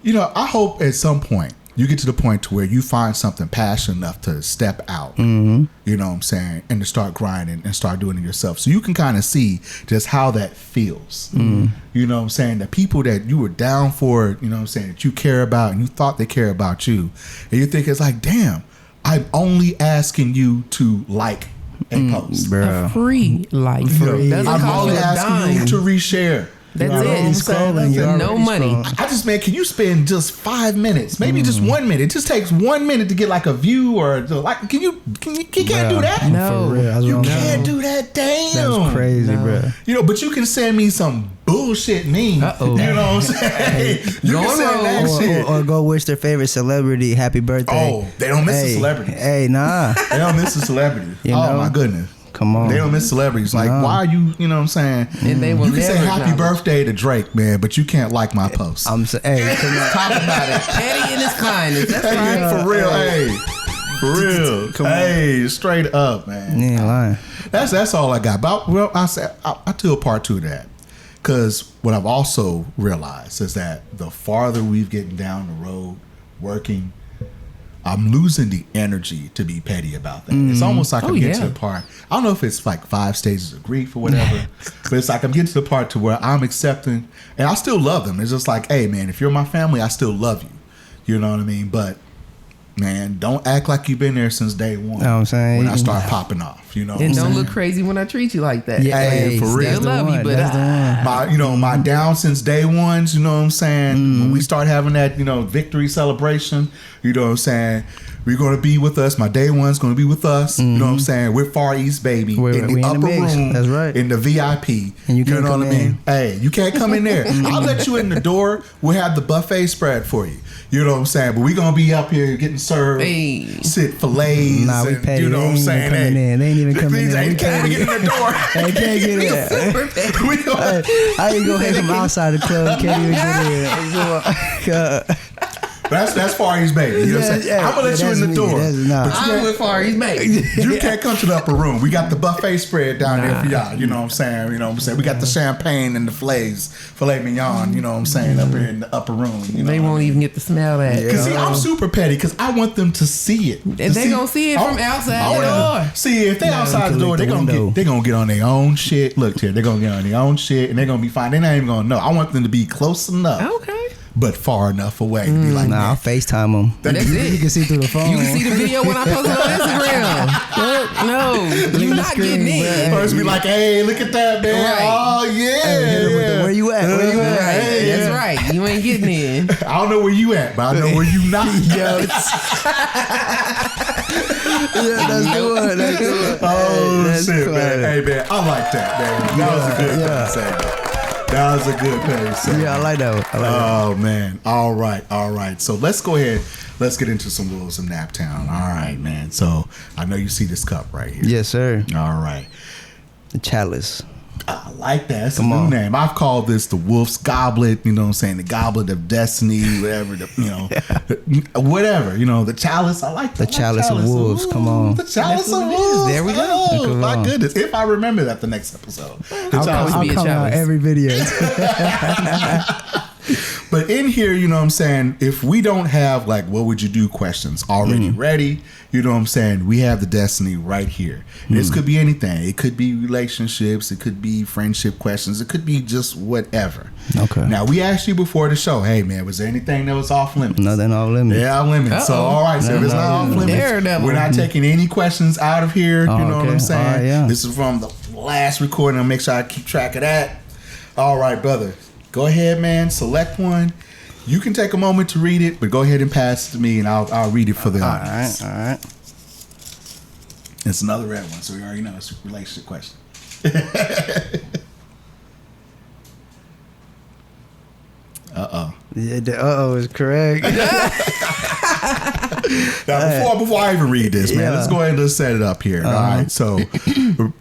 you know, I hope at some point you get to the point to where you find something passionate enough to step out, you know what I'm saying, and to start grinding and start doing it yourself. So you can kind of see just how that feels. You know what I'm saying? The people that you were down for, you know what I'm saying, that you care about and you thought they care about you. And you think it's like, damn, I'm only asking you to like a post. A free like. I'm only asking you to reshare. That's it. No money. I just, man, can you spend just 5 minutes, maybe just 1 minute? It just takes 1 minute to get like a view or like. You can't do that. No, you can't do that. Damn, that's crazy, bro. You know, but you can send me some bullshit meme. You know what I'm saying? You can send that shit. Or go wish their favorite celebrity happy birthday. Oh, they don't miss a celebrity. Hey, nah. They don't miss a celebrity. You know? My goodness. Come on. They don't miss celebrities. Like, why are you, you know what I'm saying? And they will you can say never happy acknowledge. birthday to Drake, man, but you can't like my post. I'm saying, hey, come on. Talk about it. Petty in his kindness. That's right. For real, hey. For real. Hey, straight up, man. You ain't lying. That's all I got. But I do a part 2 of that. Because what I've also realized is that the farther we've getting down the road working, I'm losing the energy to be petty about that. It's almost like I'm getting to the part. I don't know if it's like 5 stages of grief or whatever, but it's like I'm getting to the part to where I'm accepting, and I still love them. It's just like, hey, man, if you're my family, I still love you. You know what I mean? But man, don't act like you've been there since day one. You know what I'm saying? When I start popping off, you know what I'm And don't saying? look crazy when I treat you like that. Yeah, Hey, for real. Still love you, but That's the one. my down since day ones, you know what I'm saying? When we start having that, victory celebration, you know what I'm saying? We're going to be with us. My day one's going to be with us. You know what I'm saying? We're FarEastBaby We in in the the upper mix. room. That's right. In the VIP. And you can't know come what I mean? in. Hey, you can't come in there. I'll let you in the door. We'll have the buffet spread for you. You know what I'm saying? But we're going to be up here getting served. Hey. Sit fillets. Nah, we and, petty. you know They what I'm ain't even saying? coming in. They ain't even coming in. They We can't petty. get in the door. They can't get in. We gonna- I ain't go hang from outside the club. Can't even get in. That's FarEastBaby. You know what I'm saying? I'm gonna let you in the door. I'm with FarEastBaby. You can't come to the upper room. We got the buffet spread down there for y'all. You know what I'm saying? You know what I'm saying? We got the champagne and the filet mignon. You know what I'm saying? Up here in the upper room. You know They won't even get to smell that. Cause see, I'm super petty because I want them to see it. And they gonna see it from outside the door. See, if they outside the door, they gonna get on their own shit. Look here, they gonna get on their own shit, and they're gonna be fine. They're not even gonna know. I want them to be close enough, Okay. but far enough away to be like, Nah, I'll FaceTime them. That's it. You can see through the phone. You can see the video when I post it on Instagram. No, you're not getting in. First be like, hey, look at that, man. Right. Oh, yeah. Where you at? Where you at? Right. Hey, That's yeah. right. You ain't getting in. I don't know where you at, but I know where you not. Yeah, that's the one. That's the one. Oh, That's shit, man. classic. Hey, man, I like that, man. That was a good thing. That was a good thing. Yeah, I like that one. I like that Oh, man. All right. So let's go ahead. Let's get into some rules of Naptown. All right, man. So I know you see this cup right here. Yes, sir. All right. The chalice. I like that. That's Come a new on. name. I've called this the Wolf's Goblet, you know what I'm saying? The Goblet of Destiny, whatever, whatever, the chalice. I like that. The chalice of wolves. Come on. The chalice That's of what it is. wolves. There we go. Oh, Come my on. goodness. If I remember that the next episode. The chalice. I'll be a come out chalice. every video. But in here, you know what I'm saying, if we don't have like what would you do questions already ready, you know what I'm saying, we have the Destiny right here. This could be anything. It could be relationships, it could be friendship questions, it could be just whatever. Okay. Now we asked you before the show, hey man, was there anything that was off limits? Nothing off limits. Yeah, off limits. So all right, so if it's not off limits, Daredevil. we're not taking any questions out of here. You know what okay. I'm saying? All right, yeah. This is from the last recording. I'll make sure I keep track of that. All right, brother. Go ahead, man. Select one. You can take a moment to read it, but go ahead and pass it to me, and I'll read it for the audience. All right. It's another red one, so we already know it's a relationship question. Yeah, the is correct. Now, before I even read this, man, Yeah. let's go ahead and just set it up here. All right, so,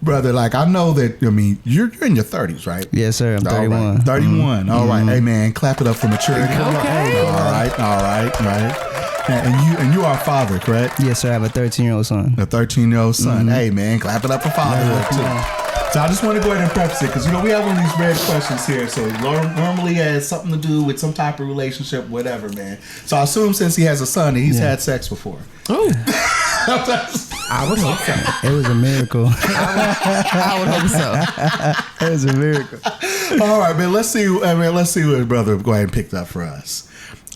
brother, like I know that. I mean, you're in your 30s, right? Yes, sir. I'm All 31. right, 31. All right, hey man, clap it up for maturity. Okay. All right. And you are a father, correct? Yes, sir. I have a 13-year-old son. A 13-year-old son. Hey man, clap it up for fatherhood too. So I just want to go ahead and preface it because we have one of these red questions here. So it normally has something to do with some type of relationship, whatever, man. So I assume since he has a son that he's had sex before. Oh, I would hope so. It was a miracle. I would hope so. It was a miracle. All right, man. Let's see. Let's see what his brother go ahead and picked up for us.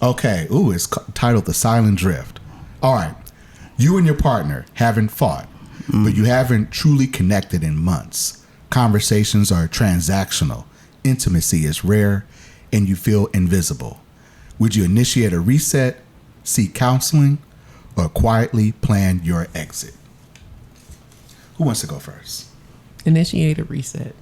Okay. Ooh, it's titled "The Silent Drift." All right. You and your partner haven't fought, but you haven't truly connected in months. Conversations are transactional. Intimacy is rare, and you feel invisible. Would you initiate a reset, seek counseling, or quietly plan your exit? Who wants to go first? Initiate a reset.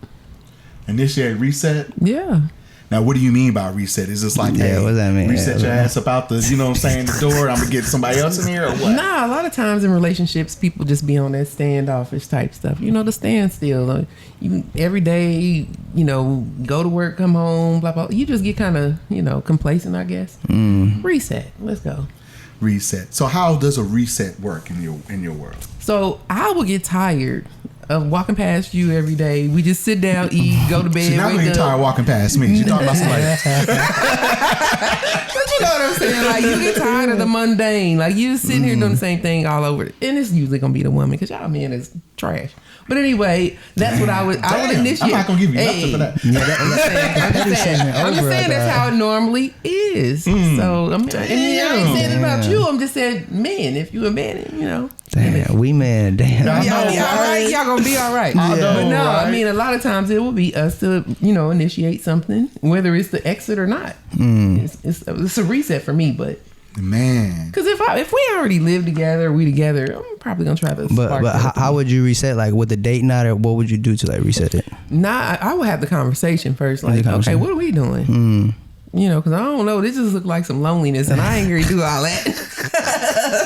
Initiate reset. Yeah. Now, what do you mean by reset? Is this like, hey, what does that mean? reset your ass about the, you know what I'm saying, the door, I'm going to get somebody else in here or what? Nah, a lot of times in relationships, people just be on that standoffish type stuff. You know, the standstill. You every day, you know, go to work, come home, blah, blah. You just get kind of, you know, complacent, I guess. Reset. Let's go. Reset. So how does a reset work in your world? So I will get tired of walking past you every day. We just sit down, eat, go to bed. She's not getting tired walking past me. She's talking about somebody. But you know what I'm saying? Like, you get tired of the mundane. Like, you sitting here doing the same thing all over. And it's usually gonna be the woman, because y'all men is trash. But anyway, that's what I would initiate. I'm not gonna give you nothing for that. I'm just saying that's how it normally is. So I ain't saying it about you. I'm just saying, man, if you a man, you know. Damn, we man, damn. Y'all be all right. Y'all gonna be all right. I know, but no, right? I mean, a lot of times it will be us to, you know, initiate something, whether it's the exit or not. It's a reset for me, but. Man, because if we already live together, we together, I'm probably gonna try to. But how would you reset? Like with the date night, or what would you do to like reset it? Nah, I would have the conversation first. Like, okay, what are we doing? You know, because I don't know. This just look like some loneliness, and I ain't gonna do all that.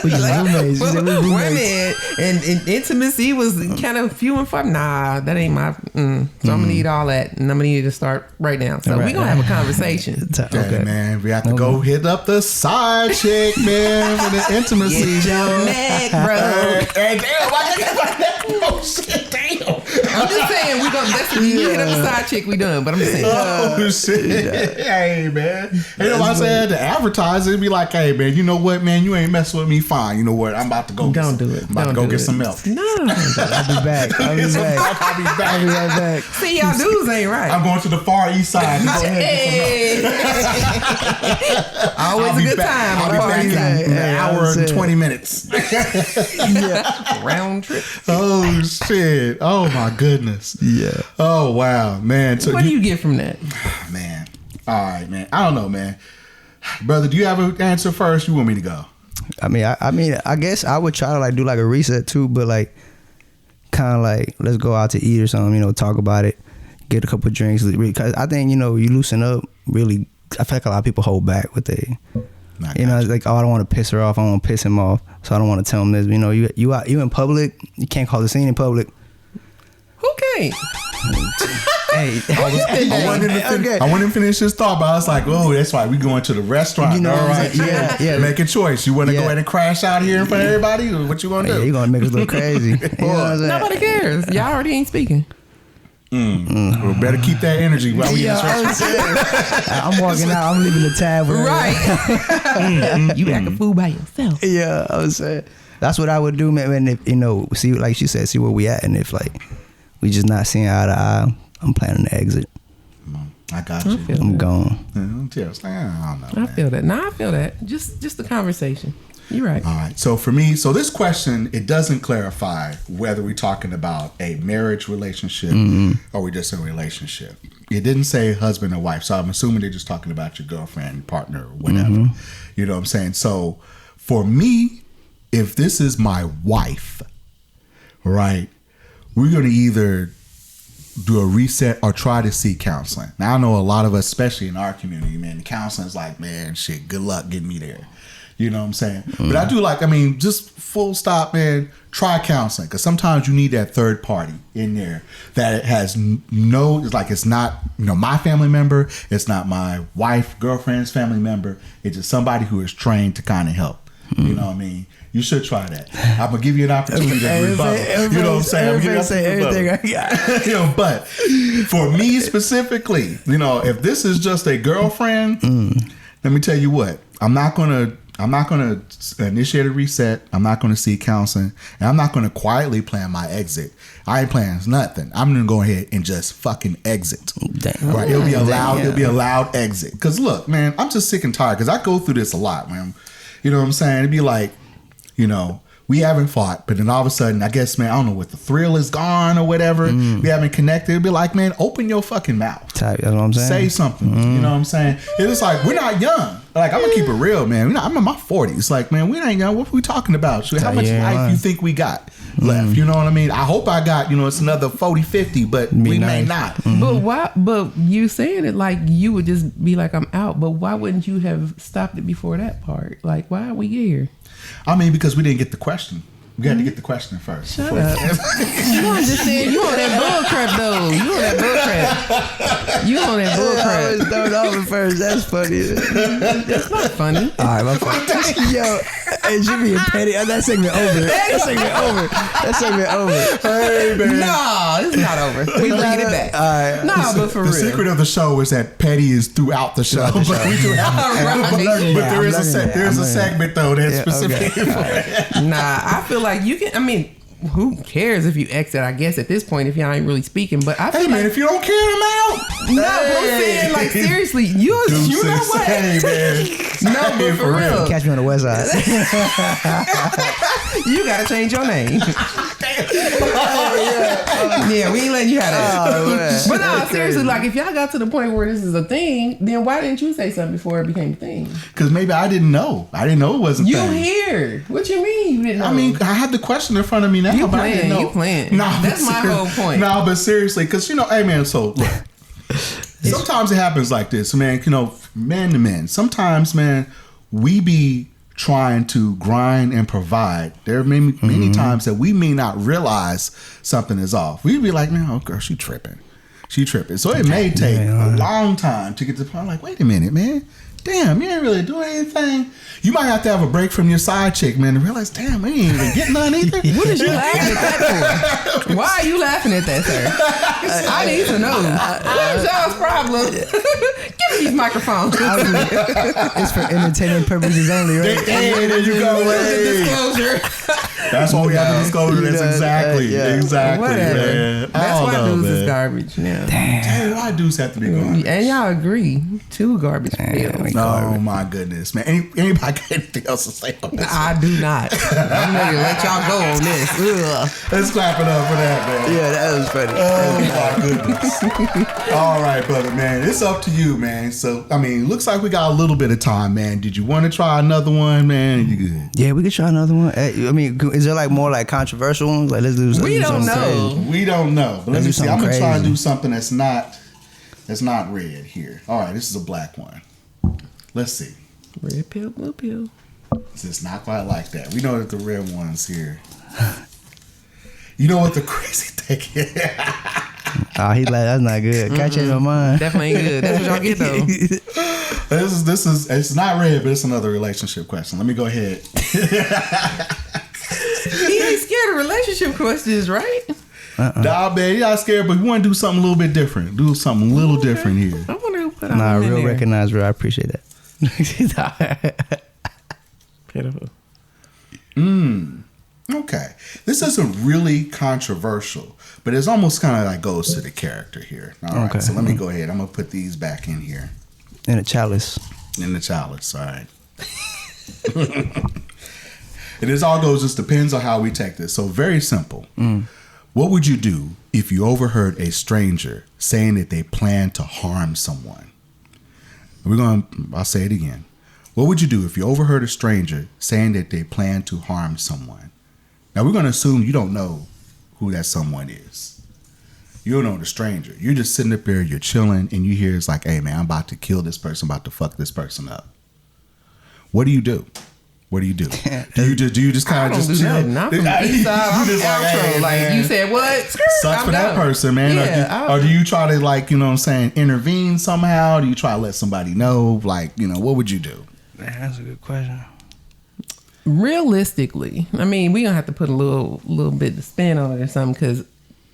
We roommates. Wait a minute. And intimacy was kind of few and far. Nah, that ain't my. So I'm gonna need all that, and I'm gonna need to start right now. So we gonna have a conversation. Okay, man, we have to go hit up the side chick, man, for the intimacy. Get your neck, bro. Hey, damn, why you like that? Oh shit, damn. I'm just saying we gonna. That's you hit up the side chick. We done. But I'm just saying. Oh shit. Hey, man. You know what I'm saying? The advertiser be like, hey, man, you know what, man? You ain't messing with me. Fine. You know what? I'm about to go. Don't do it. I'm about to go get some milk. No. I'll be back. I'll be right back. See, y'all dudes ain't right. I'm going to the far east side. Go ahead. Always a good time. I'll be back in an hour and 20 minutes. Round trip. Oh shit. Oh my goodness. Yeah. Oh wow, man. So what do you get from that? Man. All right, man. I don't know, man. Brother, do you have an answer first? You want me to go? I mean, I guess I would try to like do like a reset too, but like kind of like let's go out to eat or something, you know, talk about it, get a couple of drinks, because I think, you know, you loosen up really. I feel like a lot of people hold back with they, you know, like, oh, I don't want to piss her off, I don't want to piss him off, so I don't want to tell him this. You know, you in public, you can't cause a scene in public. Who can't? Hey, I wanted to finish his thought, but I was like, oh, that's right. We going to the restaurant. You know, all right. Yeah. Make a choice. You want to go ahead and crash out here in front of everybody? Or what you going to do? Yeah, you going to make us look crazy. You know what I'm saying? Nobody cares. Y'all already ain't speaking. Well, better keep that energy while we in this restaurant. I'm walking out. I'm leaving the tab. Right. You act a fool by yourself. Yeah, I was saying. That's what I would do, man. And if, you know, see, like she said, see where we at. And if, like, we just not seeing eye to eye, I'm planning to exit. I got you. I'm gone. I don't know. I feel that. No, I feel that. Just the conversation. You're right. All right. So for me, this question, it doesn't clarify whether we're talking about a marriage relationship or we're just in a relationship. It didn't say husband or wife. So I'm assuming they're just talking about your girlfriend, partner, or whatever. You know what I'm saying? So for me, if this is my wife, right, we're going to either do a reset or try to seek counseling. Now, I know a lot of us, especially in our community, man, the counseling is like, man, shit, good luck getting me there. You know what I'm saying? But I do just full stop, man, try counseling. Because sometimes you need that third party in there that has it's not, you know, my family member. It's not my wife, girlfriend's family member. It's just somebody who is trained to kind of help. You know what I mean? You should try that. I'm going to give you an opportunity to rebuttal. You know what I'm saying? Everybody say everything I got. You know, but for me specifically, you know, if this is just a girlfriend, let me tell you what, I'm not going to initiate a reset. I'm not going to seek counseling. And I'm not going to quietly plan my exit. I ain't planning nothing. I'm going to go ahead and just fucking exit. Damn. Right? It'll be a loud exit. Because look, man, I'm just sick and tired because I go through this a lot, man. You know what I'm saying? It'd be like, you know, we haven't fought, but then all of a sudden, I guess, man, I don't know what the thrill is gone or whatever. We haven't connected. It'd be like, man, open your fucking mouth. That's what I'm saying. Say something. You know what I'm saying? It's like, we're not young. Like, I'm gonna keep it real, man. I'm in my 40s. Like, man, we ain't got what we talking about. So how much life you think we got left? You know what I mean? I hope I got, it's another 40, 50, but we may not. But why? But you saying it like you would just be like, I'm out. But why wouldn't you have stopped it before that part? Like, why are we here? I mean, because we didn't get the question. We had to get the question first. Shut up. You understand? You on that bull crap though. You on that bull crap. You on that bull I crap. always throw it over first. That's funny. That's not funny. All right, my fault. Yo, it should be a petty. That segment over. That segment over. Hey, man. No, it's not over. We bringing it back. All right. No, but for The real. secret of the show is that petty is throughout the show. But we do have, but there is a segment though that's specific. Okay. Nah, I feel like you can. I mean, who cares if you exit? I guess at this point, if y'all ain't really speaking, but I feel Hey, man, if you don't care, I'm out. no, but I'm saying like seriously, you know what? Hey, man. No, but for real, Catch me on the west side. you gotta change your name. Yeah, we ain't letting you have that. But no, seriously, like if y'all got to the point where this is a thing, then why didn't you say something before it became a thing? Because maybe I didn't know. I didn't know it was a You thing. here? What you mean you didn't know? I mean, I had the question in front of me now. You but I didn't playing, know. you playing. Nah, That's but my whole point. No, but seriously, because hey, man. So look, sometimes it happens like this, man. Man to men. Sometimes, man, we be trying to grind and provide. There are many times that we may not realize something is off. We be like, man, oh girl, she tripping. So it may take a long time to get to the point. Like, wait a minute, man. Damn, you ain't really doing anything. You might have to have a break from your side chick, man, to realize, damn, we ain't even getting none either. What is you laughing at that for? Why are you laughing at that, sir? I need to know. What's y'all's problem? Give me these microphones. It's for entertainment purposes only, right? Hey, there you go. Hey. Disclosure. That's why we have the disclosure. That's exactly, Whatever. man. That's why dudes is man. garbage now. Damn, why dudes have to be garbage? And y'all agree. 2 garbage pills. Oh my goodness, man. Anybody got anything else to say on this? I do not. I'm ready to let y'all go on this. Ugh. Let's clap it up for that, man. Yeah, that was funny. Oh my goodness. All right, brother, man. It's up to you, man. So, I mean, looks like we got a little bit of time, man. Did you want to try another one, man? You good? Yeah, we could try another one. I mean, is there like more like controversial ones? Like, let's do something. We don't know. We don't know. But let Let's me do see. I'm something gonna try and crazy. do something that's not red here. All right, this is a black one. Let's see. Red pill, blue pill. It's not quite like that. We know that the red one's here. You know what the crazy thing is? Oh, he's like, that's not good. Can't change my mind. Definitely ain't good. That's what y'all get though. This is it's not red, but it's another relationship question. Let me go ahead. He ain't scared of relationship questions, right? Nah, man, y'all scared, but we want to do something a little bit different. Do something a little different here. I wonder who put Nah, in real there. recognize real. I appreciate that. Pitiful. Okay. This isn't really controversial, but it's almost kind of like goes to the character here. All right, Okay. so let me go ahead. I'm going to put these back in here. In a chalice. In the chalice, all right. And this all goes, just depends on how we take this. So very simple. What would you do if you overheard a stranger saying that they plan to harm someone? I'll say it again. What would you do if you overheard a stranger saying that they plan to harm someone? Now we're going to assume you don't know who that someone is. You don't know the stranger. You're just sitting up there, you're chilling, and you hear it's like, hey man, I'm about to kill this person, I'm about to fuck this person up. What do you do? What do you do? Do you just kind I of don't just do chill? nothing. I'm from the east side. I'm You just like, outro. hey, Like man, you said, what? sucks I'm for that done. person, man. Yeah, Or do you try to, like, you know what I'm saying, intervene somehow? Do you try to let somebody know? Like, you know, what would you do? Man, that's a good question. Realistically, I mean, we gonna have to put a little bit of spin on it or something, because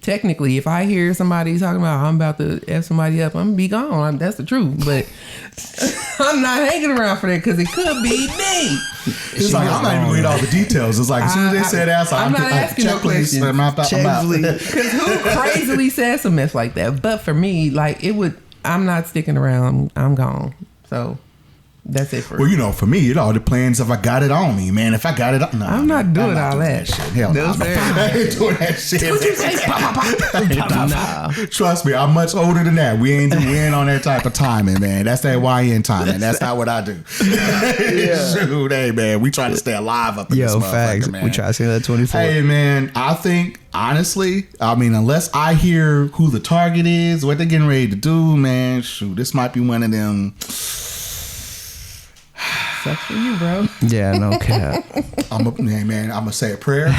technically, if I hear somebody talking about I'm about to F somebody up, I'm gonna be gone. That's the truth. But I'm not hanging around for that, because it could be me. It's like, I'm not even reading all the details. It's like, as soon as they say that, I'm not asking no questions. I'm out. Because who crazily says a mess like that? But for me, like, I'm not sticking around. I'm gone. So That's it for Well, you know, for me, it all depends if I got it on me, man. If I got it on, no, I'm not doing all that. shit. Hell no. I ain't doing that shit. Nah. Trust me, I'm much older than that. We ain't on that type of timing, man. That's that YN timing. That's not what I do. Shoot, hey, man, we try to stay alive up in this motherfucker, facts. man. We try to stay that 24. Hey, man, I think, honestly, I mean, unless I hear who the target is, what they're getting ready to do, man, shoot, this might be one of them. Sucks for you, bro. Yeah, no cap. I'm gonna say a prayer.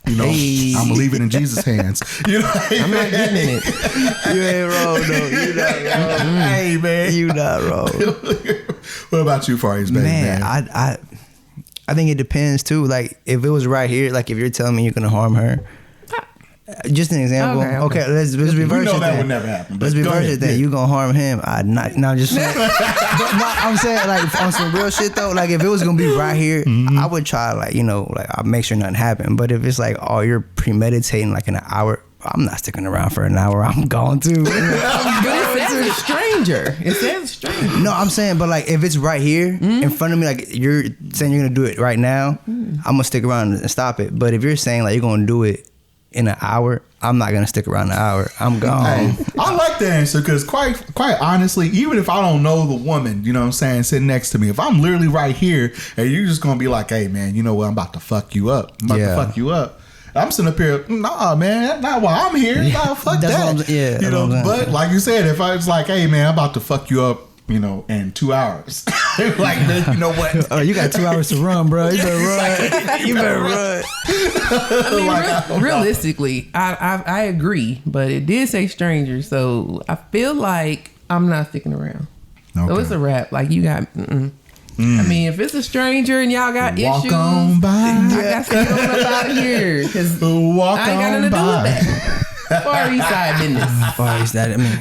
You know, I'm gonna leave it in Jesus' hands. You know, I'm not getting in it. You ain't wrong, though. You not wrong. Hey, man. You not wrong. What about you, FarEastBaby? Man, I think it depends too. Like if it was right here, like if you're telling me you're gonna harm her, just an example. Okay, let's reverse it. We know that then. would never happen. Let's reverse it then. Yeah. You gonna harm him? Not just. But no, I'm saying like on some real shit though. Like if it was gonna be right here, I would try like I'll make sure nothing happened. But if it's like you're premeditating like in an hour. I'm not sticking around for an hour. I'm gone too. But it says a stranger. It says a stranger. No, I'm saying, but like if it's right here in front of me, like you're saying you're gonna do it right now, I'm gonna stick around and stop it. But if you're saying like you're gonna do it in an hour, I'm not gonna stick around an hour. I'm gone. Hey, I like the answer because quite honestly, even if I don't know the woman, you know what I'm saying, sitting next to me, if I'm literally right here and you're just gonna be like, hey man, you know what, I'm about to fuck you up. I'm sitting up here, nah, man, that's not why I'm here. Nah, fuck that. You know, but like you said, if I was like, hey, man, I'm about to fuck you up, you know, in 2 hours. Like, man, you know what? Oh, you got 2 hours to run, bro. You better run. You better run. I mean, realistically, I agree, but it did say stranger, so I feel like I'm not sticking around. Okay. So it's a wrap. Like, you got... I mean, if it's a stranger and y'all got walk issues, on by. I got to get on up out of here because I ain't got nothing to do with that. Far East Side business. Far East Side, I mean.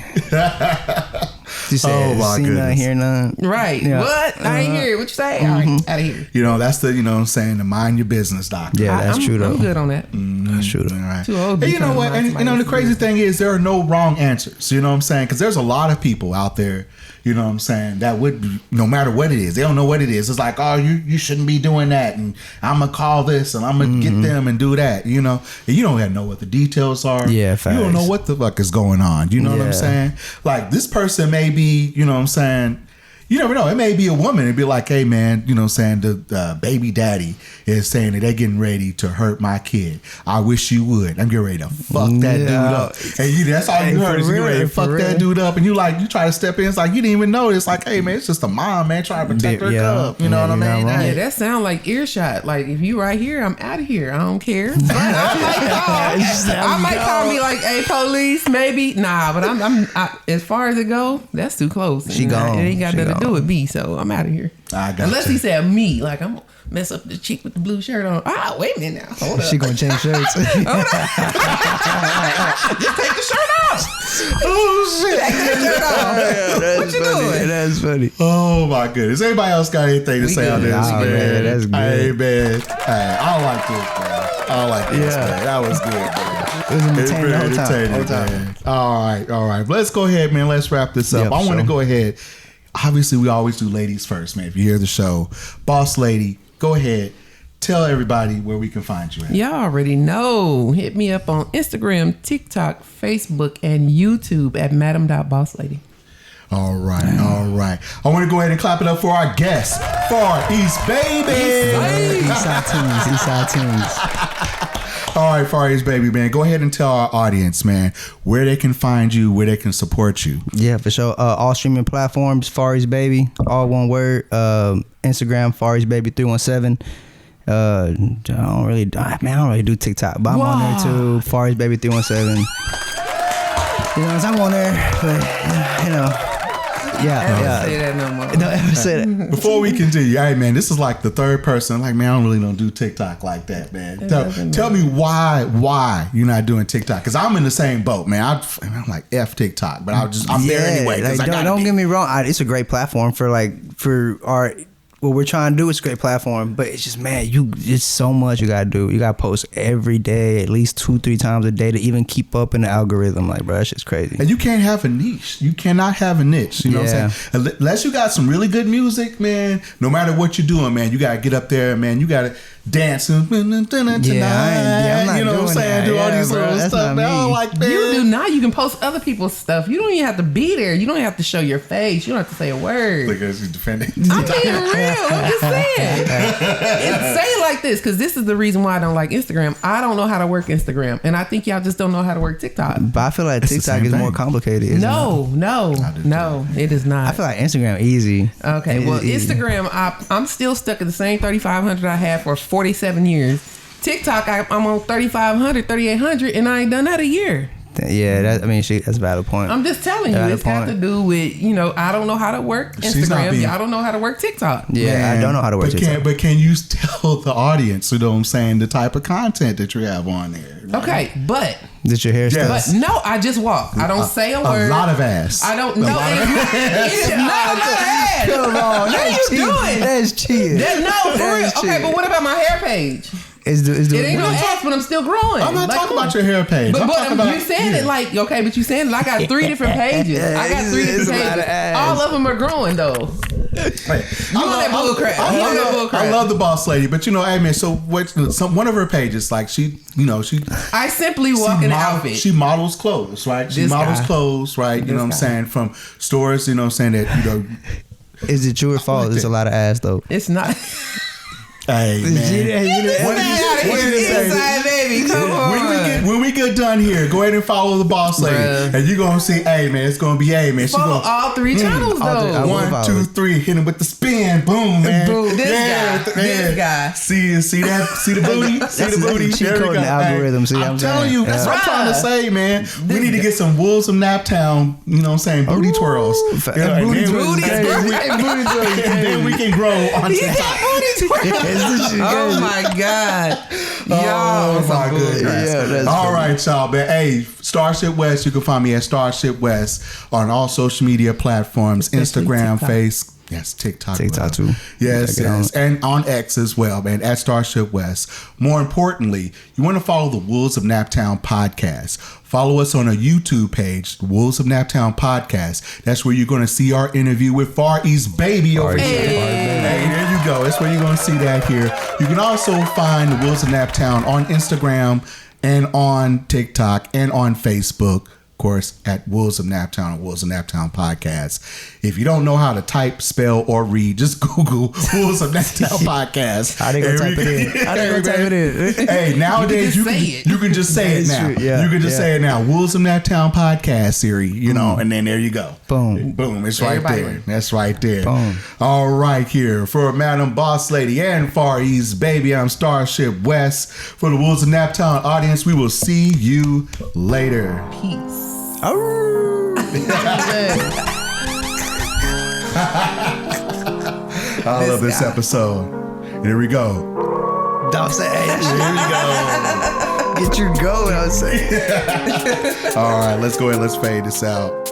She said, my see goodness. none, hear none. Right. Yeah. What? I ain't hear it. What you say? All right, out of here. You know, that's the, you know what I'm saying, the mind your business doctor. Yeah, that's true, though. I'm good on that. That's true, though. All right. Too old. And you know what? And you know, the crazy thing is there are no wrong answers. You know what I'm saying? Because there's a lot of people out there, you know what I'm saying, that would be, no matter what it is, they don't know what it is. It's like, oh, you shouldn't be doing that. And I'm going to call this and I'm going to get them and do that. You know, and you don't even know what the details are. Yeah, facts. You don't know what the fuck is going on. You know what I'm saying? Like this person may be, you know what I'm saying, you never know. It may be a woman. It'd be like, hey, man, you know what I'm saying? The baby daddy is saying that they're getting ready to hurt my kid. I wish you would. I'm getting ready to fuck that dude up. And that's all you heard is you ready to fuck that dude up. And you try to step in. It's like, you didn't even know. It's like, hey, man, it's just a mom, man, trying to protect her cub. You know what I mean? Yeah, that sound like earshot. Like, if you right here, I'm out of here. I don't care. I might call me like, hey, police, maybe. Nah, but I'm as far as it go, that's too close. She gone. It ain't got nothing to do with me, so I'm out of here. I got Unless you. he said me, like I'm gonna mess up the chick with the blue shirt on. Ah, wait a minute now. Hold up. She gonna change shirts. Just take the shirt off. Oh, shit. Take the shirt off. What you doing? That's funny. Oh, my goodness. Anybody else got anything to say on this, Oh, man? man, that's good. Hey, man. Hey, I like this, man. I like this, man. That was good, man. It was It's very entertaining the whole time. man. All right. Let's go ahead, man. Let's wrap this up. Yep, I want to sure. go ahead. Obviously, we always do ladies first, man. If you hear the show, Boss Lady, go ahead. Tell everybody where we can find you at. Y'all already know. Hit me up on Instagram, TikTok, Facebook, and YouTube at madam.bosslady. All right. I want to go ahead and clap it up for our guest, FarEastBaby. Eastside Tunes. All right, FarEastBaby, man. Go ahead and tell our audience, man, where they can find you, where they can support you. Yeah, for sure. All streaming platforms, FarEastBaby, all one word. Instagram, FarEastBaby317. I don't really do TikTok, but I'm on there too. FarEastBaby317. You know, I'm on there, but you know. Yeah. Say that no more. Don't ever say that. Before we continue, hey man, this is like the third person. Like, man, I don't do TikTok like that, man. Tell me why you're not doing TikTok? Because I'm in the same boat, man. I'm like F TikTok, but I'm there anyway. Like, don't get me wrong. It's a great platform for our what we're trying to do. It's a great platform, but it's just, man, it's so much you gotta do. You gotta post every day, at least 2-3 times a day to even keep up in the algorithm. Like, bro, that shit's crazy. And you can't have a niche. You cannot have a niche. You know what I'm saying? Unless you got some really good music, man, no matter what you're doing, man, you gotta get up there, man. You gotta dance and tonight. I'm not you know what I'm saying? Do all these little stuff. Man, I don't like that. You do not. You can post other people's stuff. You don't even have to be there. You don't have to show your face. You don't have to say a word. Because he's defending. I'm being real. I'm just saying. Say it like this, because this is the reason why I don't like Instagram. I don't know how to work Instagram, and I think y'all just don't know how to work TikTok. But I feel like TikTok is more complicated. No, it is not. I feel like Instagram easy. Okay, well, Instagram, I'm still stuck at the same 3,500 I had for 47 years. TikTok, I'm on 3,500, 3,800, and I ain't done that a year. Yeah, that's a valid point. I'm just telling you, it's got to do with, I don't know how to work Instagram. Y'all don't know how to work TikTok. Yeah, man, I don't know how to work TikTok. But can you tell the audience, you know what I'm saying, the type of content that you have on there? Right? Okay, but... Is it your hairstyle? Yes. But no, I just walk. I don't say a word. A lot of ass. I don't know. It's not a lot of ass. Come on. What are you doing? That's cheating. No, for real. Okay, but what about my hair page? It ain't no ass, but I'm still growing. I'm not talking about your hair page. But you saying it like, okay, but you saying it, I got 3 different pages. I got 3 different pages. All of them are growing though. I love the boss lady, but hey man, so one of her pages, like I simply walk in an outfit. She models clothes, right? She models clothes, right? You know what I'm saying? From stores, you know what I'm saying, that Is it true or false? There's a lot of ass though. It's not. Hey man, baby, come on. When we get done here, go ahead and follow the boss lady, and you're gonna see, hey man, it's gonna be, hey man, she follow all 3 channels though. 1, 2, 3, hit him with the spin, boom, man. Boom, this guy. See the booty, see the booty. She coding the algorithm. See, I'm telling you, that's what I'm trying to say, man. We need to get some Wolves of Naptown, you know what I'm saying, booty twirls. Booty twirls. And then we can grow on TikTok. Oh my God. Oh my goodness. Yeah, all right, y'all, man. Hey, Starship West, you can find me at Starship West on all social media platforms, Instagram, TikTok. TikTok too. Yes. And on X as well, man, at Starship West. More importantly, you want to follow the Wolves of Naptown podcast. Follow us on a YouTube page, the Wolves of Naptown podcast. That's where you're going to see our interview with FarEastBaby over here. Hey, there you go. That's where you're going to see that here. You can also find the Wolves of Naptown on Instagram and on TikTok and on Facebook. Of course, at Wolves of Naptown or Wolves of Naptown podcast. If you don't know how to type, spell, or read, just Google Wolves of Naptown podcast. I didn't go type it in. Hey, nowadays you can just say it now. You can just say it now. Wolves of Naptown podcast series, and then there you go. Boom. It's right there. That's right there. Boom. All right, here for Madam Boss Lady and FarEastBaby, I'm Starship West. For the Wolves of Naptown audience, we will see you later. Peace. I love this episode. Here we go. Don't say it. Here we go. Get your go, I was saying. All right, let's go ahead. Let's fade this out.